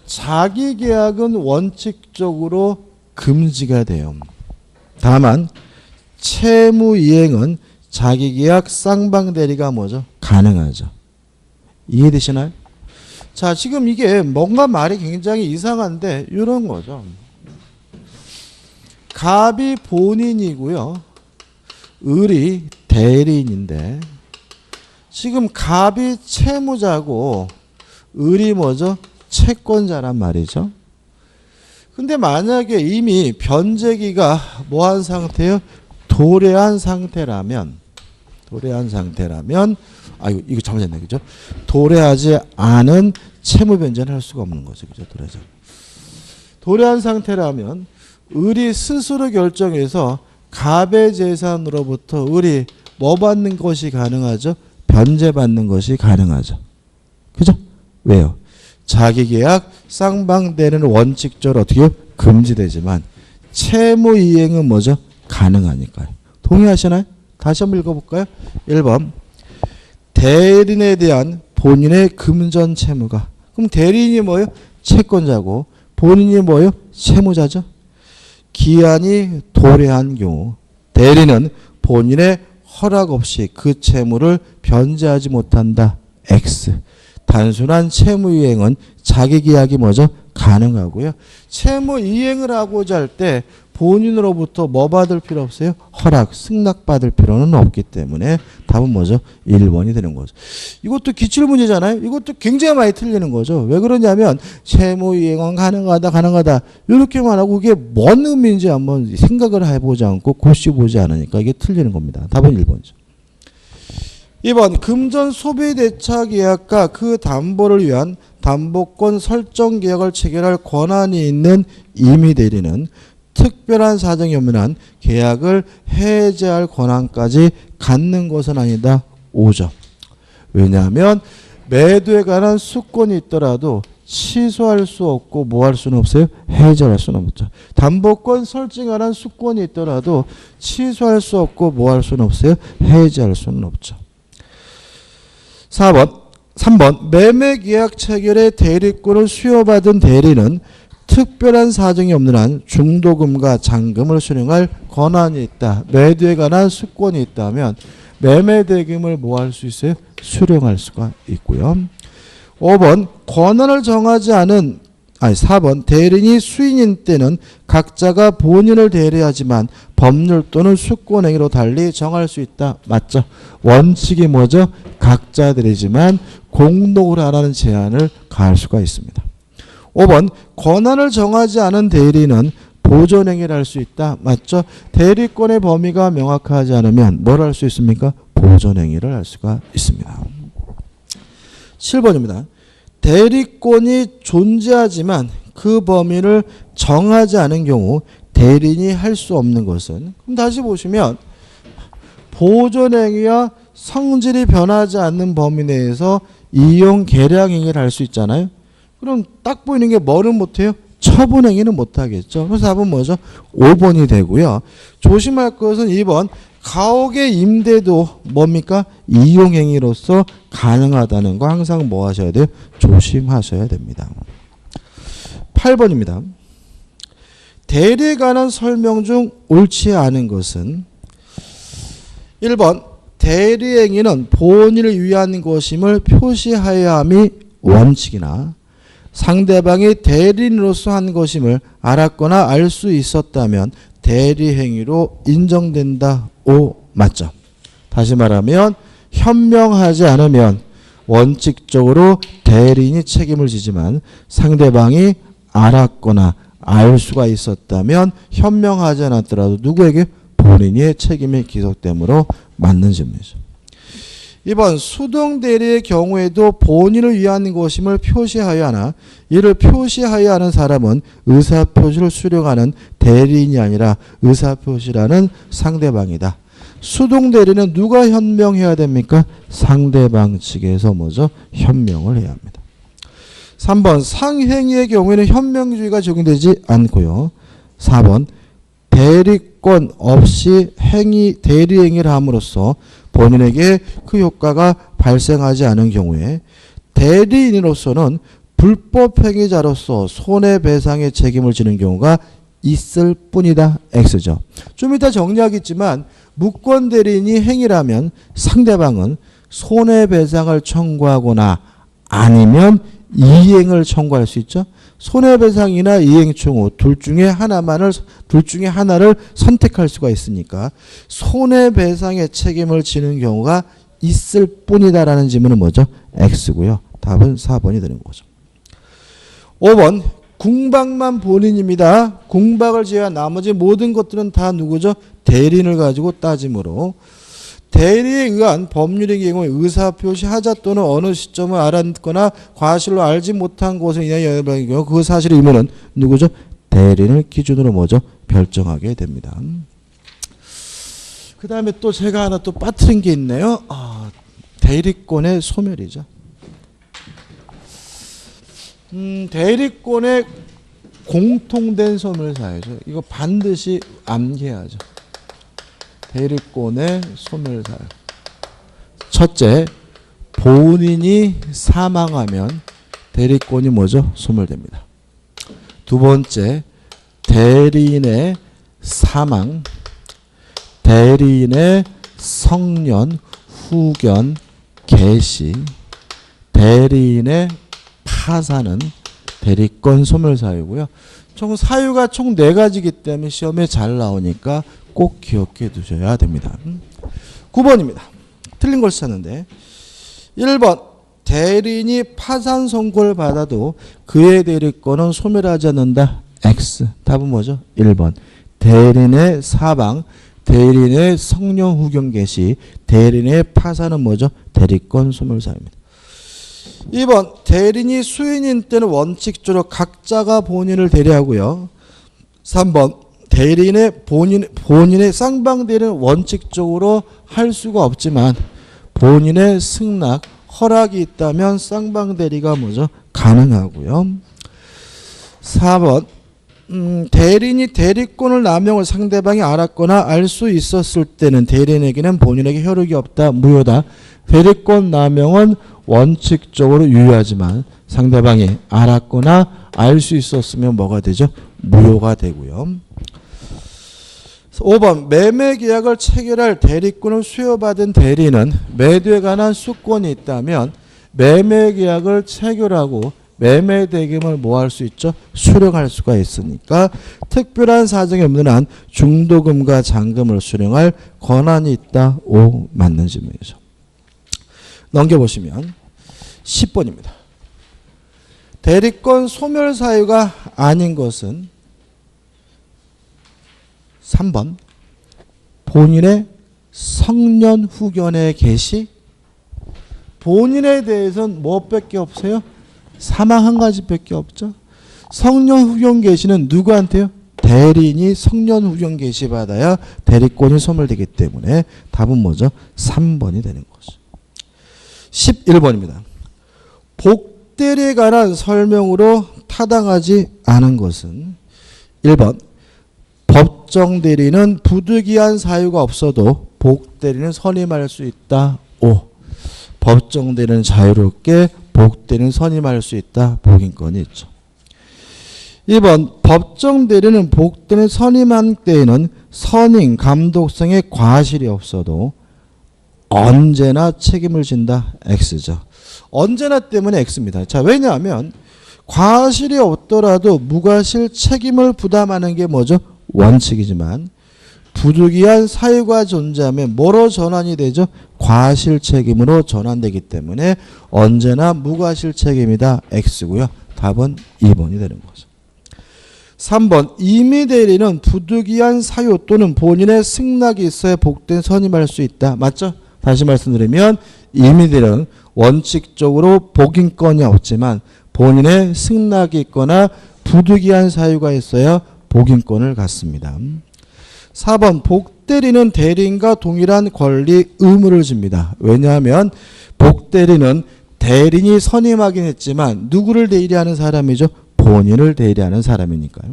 자기 계약은 원칙적으로 금지가 돼요. 다만 채무 이행은 자기 계약 쌍방 대리가 뭐죠? 가능하죠. 이해되시나요? 자, 지금 이게 뭔가 말이 굉장히 이상한데 이런 거죠. 갑이 본인이고요. 을이 대리인인데 지금 갑이 채무자고 을이 뭐죠? 채권자란 말이죠. 근데 만약에 이미 변제기가 뭐한 상태요? 도래한 상태라면 이거 잘못했네. 그죠? 도래하지 않은 채무 변제는 할 수가 없는 거죠. 그죠? 도래한 상태라면 을이 스스로 결정해서 갑의 재산으로부터 을이 뭐 받는 것이 가능하죠? 변제받는 것이 가능하죠. 그죠? 왜요? 자기 계약 쌍방대는 원칙적으로 어떻게 해요? 금지되지만 채무 이행은 뭐죠? 가능하니까요. 동의하시나요? 다시 한번 읽어볼까요? 1번 대리인에 대한 본인의 금전 채무가 그럼 대리인이 뭐예요? 채권자고 본인이 뭐예요? 채무자죠. 기한이 도래한 경우 대리는 본인의 허락 없이 그 채무를 변제하지 못한다. X. 단순한 채무 이행은 자기 계약이 뭐죠? 가능하고요. 채무 이행을 하고자 할 때 본인으로부터 뭐 받을 필요 없어요? 허락, 승낙 받을 필요는 없기 때문에 답은 뭐죠? 1번이 되는 거죠. 이것도 기출문제잖아요. 이것도 굉장히 많이 틀리는 거죠. 왜 그러냐면 채무 이행은 가능하다 이렇게만 하고 이게 뭔 의미인지 한번 생각을 해보지 않고 고시보지 않으니까 이게 틀리는 겁니다. 답은 1번이죠. 2번 금전 소비대차 계약과 그 담보를 위한 담보권 설정 계약을 체결할 권한이 있는 임의대리는 특별한 사정이 없는 한 계약을 해제할 권한까지 갖는 것은 아니다. 5점. 왜냐하면 매도에 관한 수권이 있더라도 취소할 수 없고 뭐 할 수는 없어요? 해제할 수는 없죠. 담보권 설정에 관한 수권이 있더라도 취소할 수 없고 뭐 할 수는 없어요? 해제할 수는 없죠. 3번 매매계약 체결의 대리권을 수여받은 대리는 특별한 사정이 없는 한 중도금과 잔금을 수령할 권한이 있다. 매도에 관한 수권이 있다면 매매대금을 뭐 할 수 있어요? 수령할 수가 있고요. 5번 권한을 정하지 않은 4번 대리인이 수인인 때는 각자가 본인을 대리하지만 법률 또는 수권행위로 달리 정할 수 있다. 맞죠? 원칙이 뭐죠? 각자 대리지만 공동으로 하라는 제한을 가할 수가 있습니다. 5번 권한을 정하지 않은 대리인은 보존행위를 할 수 있다. 맞죠? 대리권의 범위가 명확하지 않으면 뭘 할 수 있습니까? 보존행위를 할 수가 있습니다. 7번입니다. 대리권이 존재하지만 그 범위를 정하지 않은 경우 대리인이 할 수 없는 것은 그럼 다시 보시면 보존행위와 성질이 변하지 않는 범위 내에서 이용 계량행위를 할 수 있잖아요. 그럼 딱 보이는 게 뭐는 못해요? 처분행위는 못하겠죠. 그래서 답은 뭐죠? 5번이 되고요. 조심할 것은 2번 가옥의 임대도 뭡니까? 이용행위로서 가능하다는 거 항상 뭐 하셔야 돼요? 조심하셔야 됩니다. 8번입니다. 대리에 관한 설명 중 옳지 않은 것은 1번 대리행위는 본인을 위한 것임을 표시하여야 함이 원칙이나 상대방이 대리인으로서 한 것임을 알았거나 알 수 있었다면 대리행위로 인정된다. O 맞죠? 다시 말하면 현명하지 않으면 원칙적으로 대리인이 책임을 지지만 상대방이 알았거나 알 수가 있었다면 현명하지 않았더라도 누구에게? 본인의 책임이 기속되므로 맞는 질문이죠. 2번 수동대리의 경우에도 본인을 위한 것임을 표시하여야 하나 이를 표시하여야 하는 사람은 의사표시를 수령하는 대리인이 아니라 의사표시라는 상대방이다. 수동대리는 누가 현명해야 됩니까? 상대방 측에서 뭐죠? 현명을 해야 합니다. 3번 상행위의 경우에는 현명주의가 적용되지 않고요. 4번 대리권 없이 대리행위를 함으로써 본인에게 그 효과가 발생하지 않은 경우에 대리인으로서는 불법행위자로서 손해배상의 책임을 지는 경우가 있을 뿐이다. X죠. 좀 이따 정리하겠지만 무권대리인이 행위라면 상대방은 손해배상을 청구하거나 아니면 이행을 청구할 수 있죠. 손해배상이나 이행청구 둘 중에 하나를 선택할 수가 있으니까 손해배상의 책임을 지는 경우가 있을 뿐이다라는 질문은 뭐죠? X고요. 답은 4번이 되는 거죠. 5번 궁박만 본인입니다. 궁박을 제외한 나머지 모든 것들은 다 누구죠? 대리인을 가지고 따지므로 대리에 의한 법률의 경우에 의사표시 하자 또는 어느 시점을 알았거나 과실로 알지 못한 것에 인하여 여부의 경우 그 사실의 의무는 누구죠? 대리인을 기준으로 뭐죠? 결정하게 됩니다. 그 다음에 또 제가 하나 또 빠뜨린 게 있네요. 대리권의 소멸이죠. 대리권의 공통된 소멸사유죠. 이거 반드시 암기해야죠. 대리권의 소멸사유. 첫째, 본인이 사망하면 대리권이 뭐죠? 소멸됩니다. 두 번째, 대리인의 사망, 대리인의 성년, 후견, 개시, 대리인의 파산은 대리권 소멸사유고요. 총 사유가 총 4가지이기 때문에 시험에 잘 나오니까 꼭 기억해 두셔야 됩니다. 9번입니다. 틀린 걸 찾는데 1번 대리인이 파산 선고를 받아도 그의 대리권은 소멸하지 않는다. X. 답은 뭐죠? 1번 대리인의 사망, 대리인의 성년 후견 개시, 대리인의 파산은 뭐죠? 대리권 소멸사유입니다. 2번 대리인이 수인인 때는 원칙적으로 각자가 본인을 대리하고요. 3번 대리인의 본인의 쌍방대리는 원칙적으로 할 수가 없지만 본인의 승낙, 허락이 있다면 쌍방대리가 뭐죠? 가능하고요. 4번 대리인이 대리권을 남용을 상대방이 알았거나 알 수 있었을 때는 대리인에게는 본인에게 효력이 없다. 무효다. 대리권 남용은 원칙적으로 유효하지만 상대방이 알았거나 알 수 있었으면 뭐가 되죠? 무효가 되고요. 5번 매매계약을 체결할 대리권을 수여받은 대리인은 매도에 관한 수권이 있다면 매매계약을 체결하고 매매대금을 뭐 할 수 있죠? 수령할 수가 있으니까 특별한 사정이 없는 한 중도금과 잔금을 수령할 권한이 있다. O 맞는 질문이죠. 넘겨보시면 10번입니다. 대리권 소멸 사유가 아닌 것은 3번 본인의 성년 후견의 개시. 본인에 대해서는 뭐밖에 없어요? 사망 한 가지밖에 없죠. 성년 후견 개시는 누구한테요? 대리인이 성년 후견 개시 받아야 대리권이 소멸되기 때문에 답은 뭐죠? 3번이 되는 거죠. 11번입니다. 복대리에 관한 설명으로 타당하지 않은 것은 1번 법정대리는 부득이한 사유가 없어도 복대리는 선임할 수 있다. 5. 법정대리는 자유롭게 복대리는 선임할 수 있다. 복인권이 있죠. 2번 법정대리는 복대리는 선임한 때에는 선임 감독성의 과실이 없어도 언제나 책임을 진다. X죠. 언제나 때문에 X입니다. 자, 왜냐하면 과실이 없더라도 무과실 책임을 부담하는 게 뭐죠? 원칙이지만 부득이한 사유가 존재하면 뭐로 전환이 되죠? 과실 책임으로 전환되기 때문에 언제나 무과실 책임이다. X고요. 답은 2번이 되는 거죠. 3번 임의대리는 부득이한 사유 또는 본인의 승낙이 있어야 복된 선임할 수 있다. 맞죠? 다시 말씀드리면 임의대리는 원칙적으로 복인권이 없지만 본인의 승낙이 있거나 부득이한 사유가 있어야 복인권을 갖습니다. 4번 복대리는 대리인과 동일한 권리 의무를 집니다. 왜냐하면 복대리는 대리인이 선임하긴 했지만 누구를 대리하는 사람이죠? 본인을 대리하는 사람이니까요.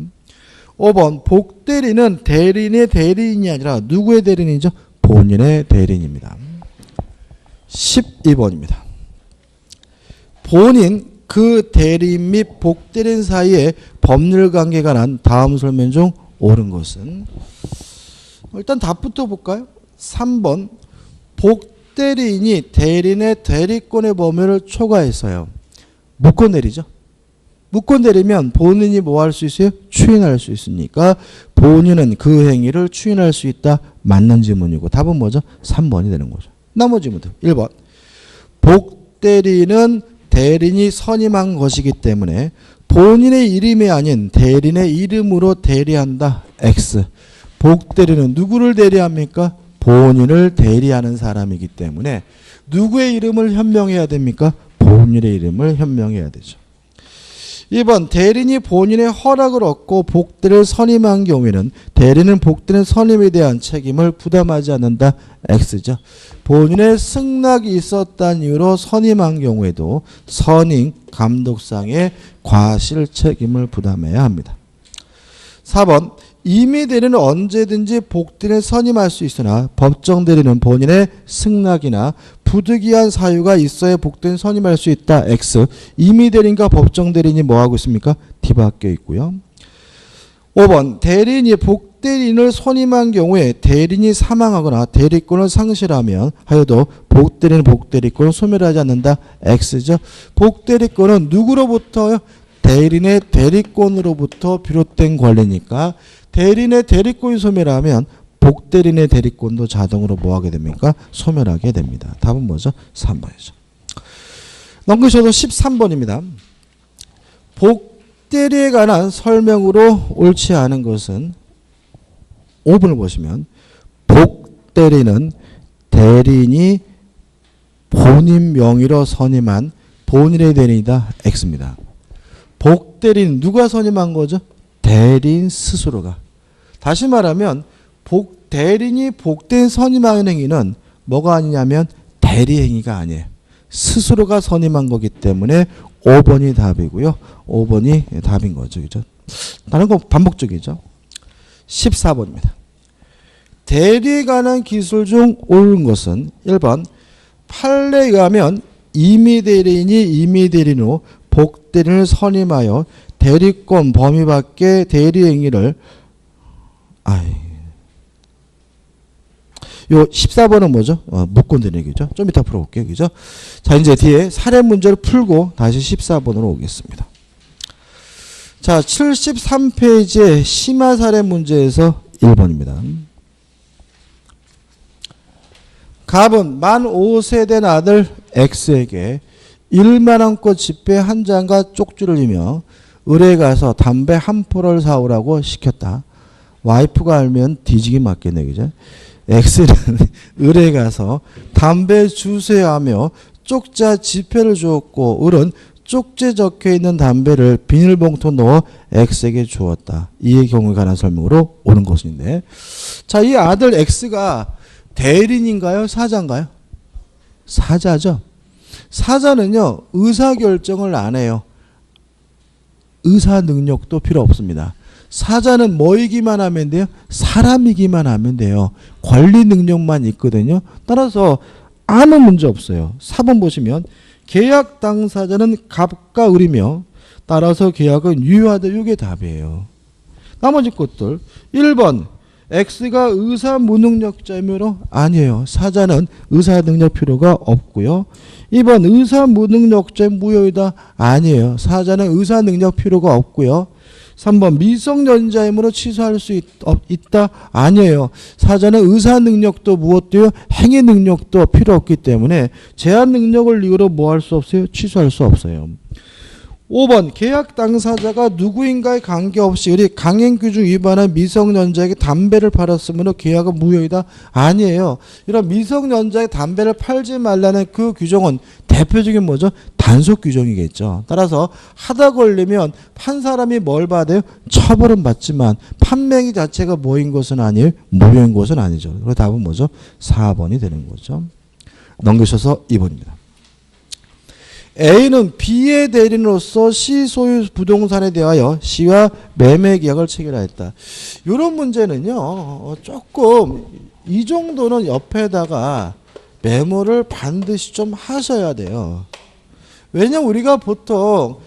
5번 복대리는 대리인의 대리인이 아니라 누구의 대리인이죠? 본인의 대리인입니다. 12번입니다. 본인 그 대리인 및 복대리인 사이에 법률관계가 난 다음 설명 중 옳은 것은? 일단 답부터 볼까요? 3번 복대리인이 대리인의 대리권의 범위를 초과했어요. 무권 대리죠. 무권 대리면 본인이 뭐 할 수 있어요? 추인할 수 있으니까 본인은 그 행위를 추인할 수 있다. 맞는 지문이고 답은 뭐죠? 3번이 되는 거죠. 나머지 문제 1번 복대리인은 대리인이 선임한 것이기 때문에 본인의 이름이 아닌 대리인의 이름으로 대리한다. X. 복대리는 누구를 대리합니까? 본인을 대리하는 사람이기 때문에 누구의 이름을 현명해야 됩니까? 본인의 이름을 현명해야 되죠. 2번 대리인이 본인의 허락을 얻고 복대를 선임한 경우에는 대리인은 복대는 선임에 대한 책임을 부담하지 않는다. X죠. 본인의 승낙이 있었다는 이유로 선임한 경우에도 선임 감독상의 과실 책임을 부담해야 합니다. 4번 임의대리는 언제든지 복대를 선임할 수 있으나 법정대리는 본인의 승낙이나 부득이한 사유가 있어야 복대를 선임할 수 있다. X. 임의대리인과 법정대리인이 뭐하고 있습니까? 뒤바뀌어 있고요. 5번 대리인이 복대리인을 선임한 경우에 대리인이 사망하거나 대리권을 상실하면 하여도 복대리인은 복대리권을 소멸하지 않는다. X죠. 복대리권은 누구로부터요? 대리인의 대리권으로부터 비롯된 권리니까 대리인의 대리권이 소멸하면 복대리인의 대리권도 자동으로 뭐하게 됩니까? 소멸하게 됩니다. 답은 뭐죠? 3번이죠. 넘기셔도 13번입니다. 복대리에 관한 설명으로 옳지 않은 것은 5번을 보시면 복대리는 대리인이 본인 명의로 선임한 본인의 대리인이다. X입니다. 복대리인 누가 선임한 거죠? 대리인 스스로가. 다시 말하면 대리인이 복대인 선임하는 행위는 뭐가 아니냐면 대리행위가 아니에요. 스스로가 선임한 거기 때문에 5번이 답이고요. 5번이 답인 거죠. 그죠? 다른 거 반복적이죠. 14번입니다. 대리에 관한 기술 중 옳은 것은 1번 판례에 의하면 임의대리인이 임의대리인으로 복대리인을 선임하여 대리권 범위 밖의 대리행위를 요 14번은 뭐죠? 무권 대리행위죠. 좀 이따 풀어볼게요. 그죠? 자, 이제 뒤에 사례 문제를 풀고 다시 14번으로 오겠습니다. 자, 73페이지의 심화 사례 문제에서 1번입니다. 갑은 만 5세 된 아들 X에게 1만원권 지폐 한 장과 쪽지를 주며 을에 가서 담배 한 포를 사오라고 시켰다. 와이프가 알면 뒤지기 맞겠네. 그죠? X는 을에 가서 담배 주세요 하며 쪽자 지폐를 주었고 을은 쪽지에 적혀있는 담배를 비닐봉투 넣어 X에게 주었다. 이의 경우에 관한 설명으로 오는 것인데, 자, 이 아들 X가 대리인인가요? 사자인가요? 사자죠. 사자는요, 의사결정을 안 해요. 의사 능력도 필요 없습니다. 사자는 뭐이기만 하면 돼요? 사람이기만 하면 돼요. 권리 능력만 있거든요. 따라서 아무 문제 없어요. 4번 보시면 계약 당사자는 갑과 을이며 따라서 계약은 유효하다. 이게 답이에요. 나머지 것들 1번 X가 의사 무능력자이므로 아니에요. 사자는 의사 능력 필요가 없고요. 2번 의사 무능력자의 무효이다. 아니에요. 사자는 의사 능력 필요가 없고요. 3번 미성년자이므로 취소할 수 있다. 아니에요. 사자는 의사 능력도 무엇도요? 행위 능력도 필요 없기 때문에 제한 능력을 이유로 뭐 할 수 없어요? 취소할 수 없어요. 5번 계약 당사자가 누구인가에 관계없이 우리 강행규정 위반한 미성년자에게 담배를 팔았으므로 계약은 무효이다. 아니에요. 이런 미성년자에게 담배를 팔지 말라는 그 규정은 대표적인 뭐죠? 단속 규정이겠죠. 따라서 하다 걸리면 판 사람이 뭘 받아요? 처벌은 받지만 판매기 자체가 뭐인 것은 아니에요. 무효인 것은 아니죠. 그래서 답은 뭐죠? 4번이 되는 거죠. 넘기셔서 2번입니다. A는 B의 대리인으로서 C 소유 부동산에 대하여 C와 매매 계약을 체결하였다. 이런 문제는요. 조금 이 정도는 옆에다가 메모를 반드시 좀 하셔야 돼요. 왜냐면 우리가 보통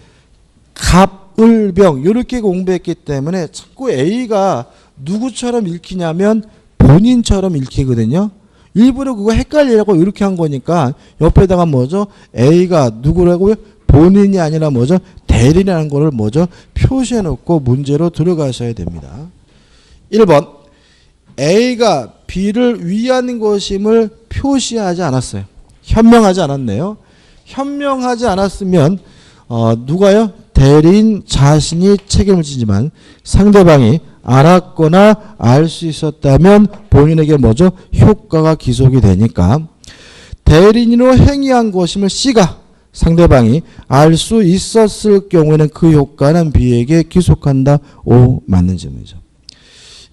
갑을병 이렇게 공부했기 때문에 자꾸 A가 누구처럼 읽히냐면 본인처럼 읽히거든요. 일부러 그거 헷갈리라고 이렇게 한 거니까 옆에다가 뭐죠? A가 누구라고요? 본인이 아니라 뭐죠? 대리라는 거를 뭐죠? 표시해 놓고 문제로 들어가셔야 됩니다. 1번 A가 B를 위한 것임을 표시하지 않았어요. 현명하지 않았네요. 현명하지 않았으면 누가요? 대리인 자신이 책임을 지지만 상대방이 알았거나 알 수 있었다면 본인에게 뭐죠? 효과가 기속이 되니까 대리인으로 행위한 것임을 C가 상대방이 알 수 있었을 경우에는 그 효과는 B에게 기속한다. O 맞는 질문이죠.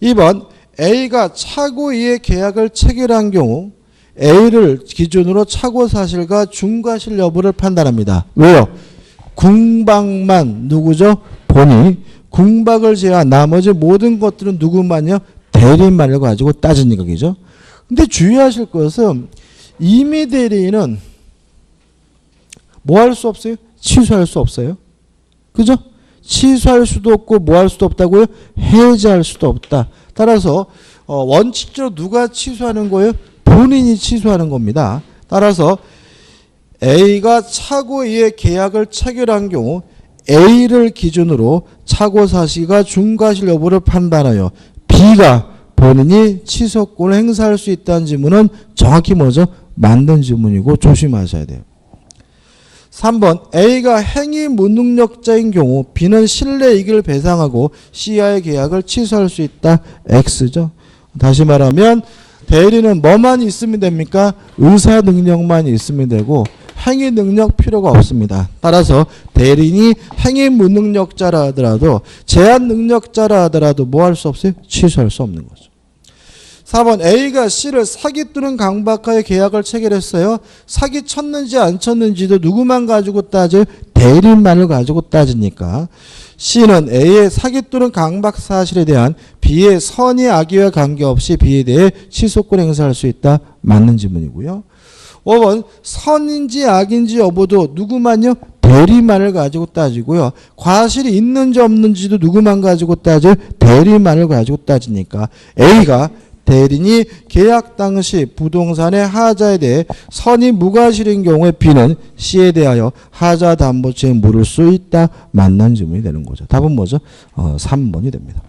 2번 A가 차고 이의 계약을 체결한 경우 A를 기준으로 차고 사실과 중과실 여부를 판단합니다. 왜요? 궁박만 누구죠? 본인. 궁박을 제외한 나머지 모든 것들은 누구만요? 대리인만을 가지고 따지니까 그죠? 근데 주의하실 것은 임의 대리인은 뭐 할 수 없어요? 취소할 수 없어요. 그죠? 취소할 수도 없고 뭐 할 수도 없다고요? 해지할 수도 없다. 따라서 원칙적으로 누가 취소하는 거예요? 본인이 취소하는 겁니다. 따라서 A가 차고 이의 계약을 체결한 경우 A를 기준으로 차고 사실과 중과실 여부를 판단하여 B가 본인이 취소권을 행사할 수 있다는 질문은 정확히 뭐죠? 맞는 질문이고 조심하셔야 돼요. 3번 A가 행위 무능력자인 경우 B는 실내이익을 배상하고 C와의 계약을 취소할 수 있다. X죠. 다시 말하면 대리는 뭐만 있으면 됩니까? 의사 능력만 있으면 되고 행위 능력 필요가 없습니다. 따라서 대리인이 행위 무능력자라 하더라도 제한 능력자라 하더라도 뭐 할 수 없어요? 취소할 수 없는 거죠. 4번 A가 C를 사기 또는 강박하여 계약을 체결했어요. 사기 쳤는지 안 쳤는지도 누구만 가지고 따져요? 대리인만을 가지고 따지니까 C는 A의 사기 또는 강박 사실에 대한 B의 선의 악의와 관계없이 B에 대해 취소권 행사할 수 있다. 맞는 질문이고요. 5번 선인지 악인지 여부도 누구만요? 대리만을 가지고 따지고요. 과실이 있는지 없는지도 누구만 가지고 따져요? 대리만을 가지고 따지니까 A가 대리인이 계약 당시 부동산의 하자에 대해 선이 무과실인 경우에 B는 C에 대하여 하자 담보죄에 물을 수 있다. 맞는 질문이 되는 거죠. 답은 뭐죠? 3번이 됩니다.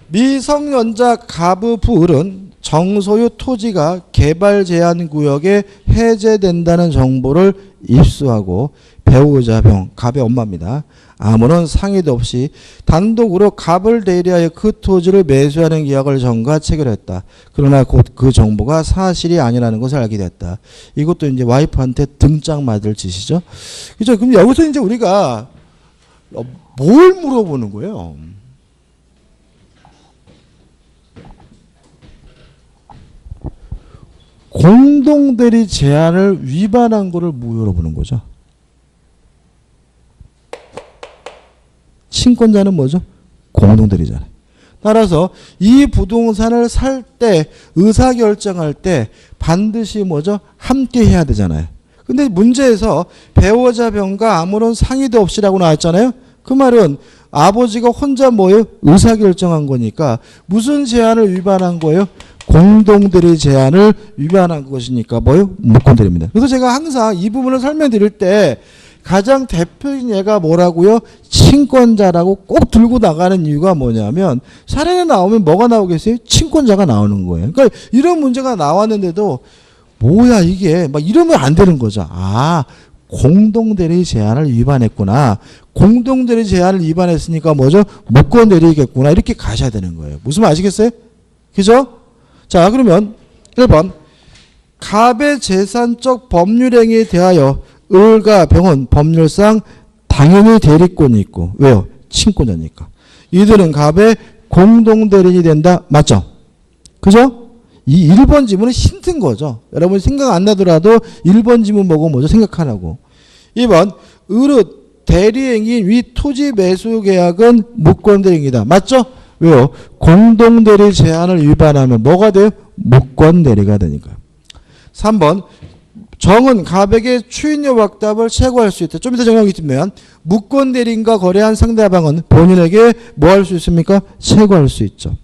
미성년자 가부 부을은 정소유 토지가 개발 제한 구역에 해제된다는 정보를 입수하고 배우자 병, 갑의 엄마입니다. 아무런 상의도 없이 단독으로 갑을 대리하여 그 토지를 매수하는 계약을 전과 체결했다. 그러나 곧 그 정보가 사실이 아니라는 것을 알게 됐다. 이것도 이제 와이프한테 등짝 맞을 짓이죠. 그죠? 그럼 여기서 이제 우리가 뭘 물어보는 거예요? 공동대리 제한을 위반한 거를 물어보는 거죠. 친권자는 뭐죠? 공동대리잖아요. 따라서 이 부동산을 살 때 의사결정할 때 반드시 뭐죠? 함께 해야 되잖아요. 근데 문제에서 배우자 병과 아무런 상의도 없이라고 나왔잖아요. 그 말은 아버지가 혼자 뭐예요? 의사결정한 거니까 무슨 제한을 위반한 거예요? 공동대리 제한을 위반한 것이니까 뭐예요? 무권대리입니다. 그래서 제가 항상 이 부분을 설명드릴 때 가장 대표적인 예가 뭐라고요? 친권자라고 꼭 들고 나가는 이유가 뭐냐면 사례에 나오면 뭐가 나오겠어요? 친권자가 나오는 거예요. 그러니까 이런 문제가 나왔는데도 뭐야 이게 막 이러면 안 되는 거죠. 아, 공동대리 제한을 위반했구나. 공동대리 제한을 위반했으니까 뭐죠? 무권대리겠구나. 이렇게 가셔야 되는 거예요. 무슨 말 아시겠어요? 그죠? 자, 그러면 1번 갑의 재산적 법률행위에 대하여 을과 병은 법률상 당연히 대리권이 있고 왜요? 친권자니까. 이들은 갑의 공동대리인이 된다. 맞죠? 그죠? 이 1번 지문은 힌트인 거죠. 여러분 생각 안 나더라도 1번 지문 보고 먼저 생각하라고. 2번 을의 대리행위인 위 토지 매수 계약은 무권대리행위다. 맞죠? 왜요? 공동대리 제한을 위반하면 뭐가 돼요? 무권대리가 되니까요. 3번 정은 갑에게 추인료 확답을 최고할 수 있다. 좀 이따 정리하기 때문에 무권대리인과 거래한 상대방은 본인에게 뭐 할 수 있습니까? 최고할 수 있죠.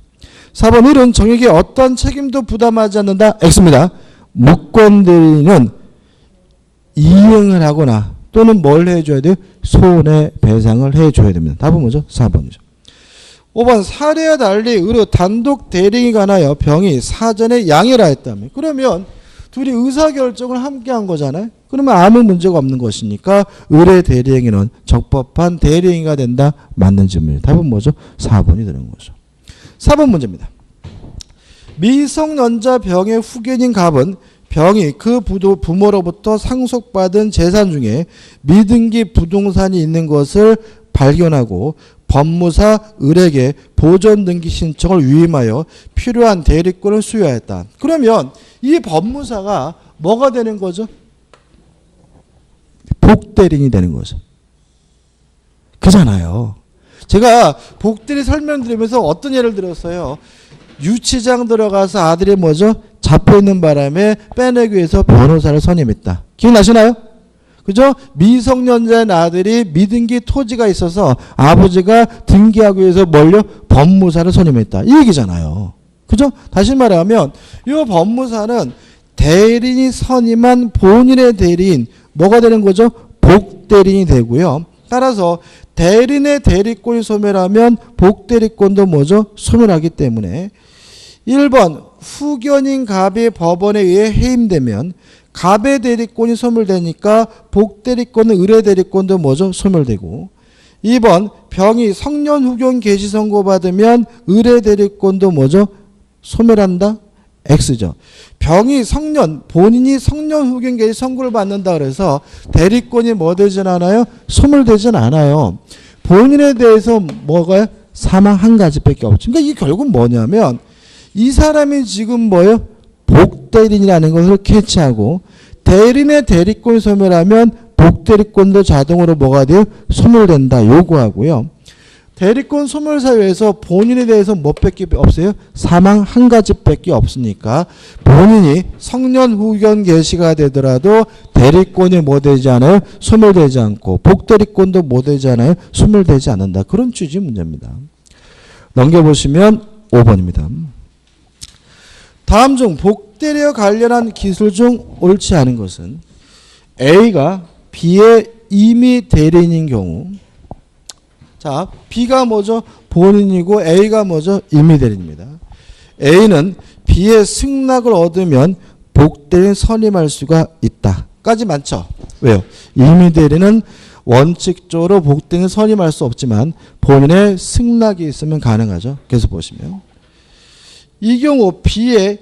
4번 을은 정에게 어떤 책임도 부담하지 않는다. X입니다. 무권대리인은 이행을 하거나 또는 뭘 해줘야 돼요? 손해배상을 해줘야 됩니다. 답은 뭐죠? 4번이죠. 5번 사례와 달리 을의 단독 대리인에 관하여 병이 사전에 양해를 하였다면 그러면 둘이 의사결정을 함께 한 거잖아요. 그러면 아무 문제가 없는 것이니까 을의 대리행위는 적법한 대리행위가 된다. 맞는 질문이에요. 답은 뭐죠? 4번이 되는 거죠. 4번 문제입니다. 미성년자 병의 후견인 갑은 병이 그 부모로부터 상속받은 재산 중에 미등기 부동산이 있는 것을 발견하고 법무사 을에게 보존등기 신청을 위임하여 필요한 대리권을 수여하였다. 그러면 이 법무사가 뭐가 되는 거죠? 복대리인이 되는 거죠. 그잖아요. 제가 복대리 설명드리면서 어떤 예를 들었어요. 유치장 들어가서 아들이 뭐죠? 잡혀있는 바람에 빼내기 위해서 변호사를 선임했다. 기억나시나요? 그죠? 미성년자인 아들이 미등기 토지가 있어서 아버지가 등기하기 위해서 뭘요? 법무사를 선임했다. 이 얘기잖아요. 그죠? 다시 말하면 이 법무사는 대리인이 선임한 본인의 대리인 뭐가 되는 거죠? 복대리인이 되고요. 따라서 대리인의 대리권이 소멸하면 복대리권도 뭐죠? 소멸하기 때문에 1번 후견인 갑이 법원에 의해 해임되면 갑의 대리권이 소멸되니까 복대리권은 을의 대리권도 뭐죠? 소멸되고 2번 병이 성년 후견 개시 선고받으면 을의 대리권도 뭐죠? 소멸한다? X죠. 병이 본인이 성년 후견 개시 선고를 받는다 그래서 대리권이 뭐 되진 않아요? 소멸되진 않아요. 본인에 대해서 뭐가 사망 한 가지밖에 없죠. 그러니까 이게 결국 뭐냐면 이 사람이 지금 뭐예요? 복대리인이라는 것을 캐치하고 대리인의 대리권이 소멸하면 복대리권도 자동으로 뭐가 돼요? 소멸된다 요구하고요. 대리권 소멸 사유에서 본인에 대해서 뭐밖에 없어요? 사망 한 가지밖에 없으니까 본인이 성년 후견 개시가 되더라도 대리권이 뭐 되지 않아요? 소멸되지 않고 복대리권도 뭐 되지 않아요? 소멸되지 않는다. 그런 취지 문제입니다. 넘겨보시면 5번입니다. 다음 중 복대리와 관련한 기술 중 옳지 않은 것은 A가 B의 임의 대리인인 경우 자, B가 뭐죠? 본인이고 A가 뭐죠? 임의 대리인입니다. A는 B의 승낙을 얻으면 복대리인 선임할 수가 있다. 까지 맞죠? 왜요? 임의 대리는 원칙적으로 복대리인 선임할 수 없지만 본인의 승낙이 있으면 가능하죠. 계속 보시면 이 경우 B의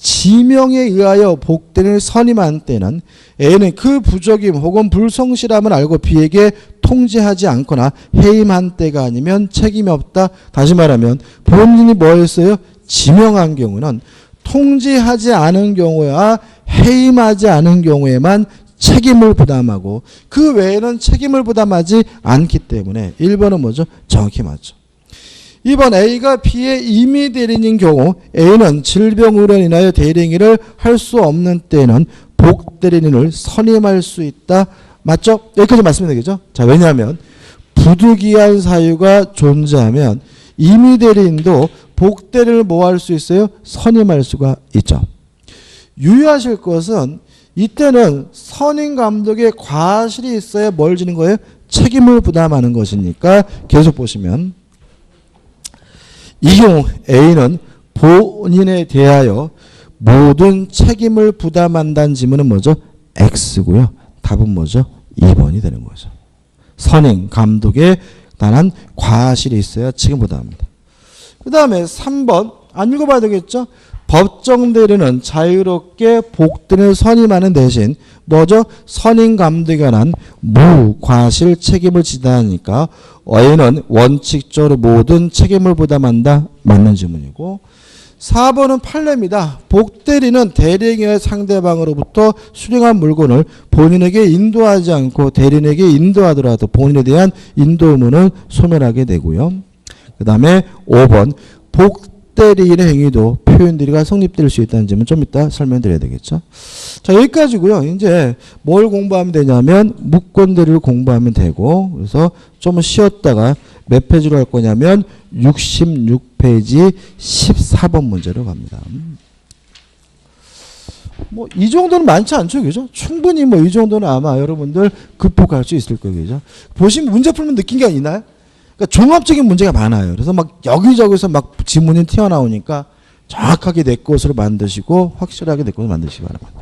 지명에 의하여 복대리인을 선임한 때는 A는 그 부적임 혹은 불성실함을 알고 B에게 통지하지 않거나 해임한 때가 아니면 책임이 없다. 다시 말하면 본인이 뭐 했어요? 지명한 경우는 통지하지 않은 경우와 해임하지 않은 경우에만 책임을 부담하고 그 외에는 책임을 부담하지 않기 때문에 1번은 뭐죠? 정확히 맞죠. 2번 A가 B의 임의 대리인인 경우 A는 질병으로 인하여 대리행위를 할 수 없는 때는 복대리인을 선임할 수 있다. 맞죠? 여기까지 말씀이 되겠죠? 자, 왜냐하면 부득이한 사유가 존재하면 임의대리인도 복대리를 뭐 할 수 있어요? 선임할 수가 있죠. 유의하실 것은 이때는 선임 감독의 과실이 있어야 뭘 지는 거예요? 책임을 부담하는 것이니까 계속 보시면 이 경우 A는 본인에 대하여 모든 책임을 부담한다는 지문은 뭐죠? X고요. 답은 뭐죠? 2번이 되는 거죠. 선임 감독에 관한 과실이 있어야 책임 부담합니다. 그 다음에 3번 안 읽어봐야 되겠죠? 법정 대리는 자유롭게 복대리를 선임하는 대신 뭐죠? 선임 감독에 관한 무과실 책임을 지다니까 A는 원칙적으로 모든 책임을 부담한다. 맞는 질문이고 4번은 판례입니다. 복대리는 대리인의 상대방으로부터 수령한 물건을 본인에게 인도하지 않고 대리인에게 인도하더라도 본인에 대한 인도 의무는 소멸하게 되고요. 그 다음에 5번 복대리인의 행위도 표현대리가 성립될 수 있다는 점은 좀 이따 설명드려야 되겠죠. 자, 여기까지고요. 이제 뭘 공부하면 되냐면 무권대리를 공부하면 되고 그래서 좀 쉬었다가 몇 페이지로 할 거냐면 66페이지 14번 문제로 갑니다. 뭐 이 정도는 많지 않죠, 그죠? 충분히 뭐 이 정도는 아마 여러분들 극복할 수 있을 거예요, 그죠? 보시면 문제 풀면 느낀 게 있나요? 그러니까 종합적인 문제가 많아요. 그래서 막 여기저기서 막 지문이 튀어나오니까 정확하게 내 것으로 만드시고 확실하게 내 것으로 만드시기 바랍니다.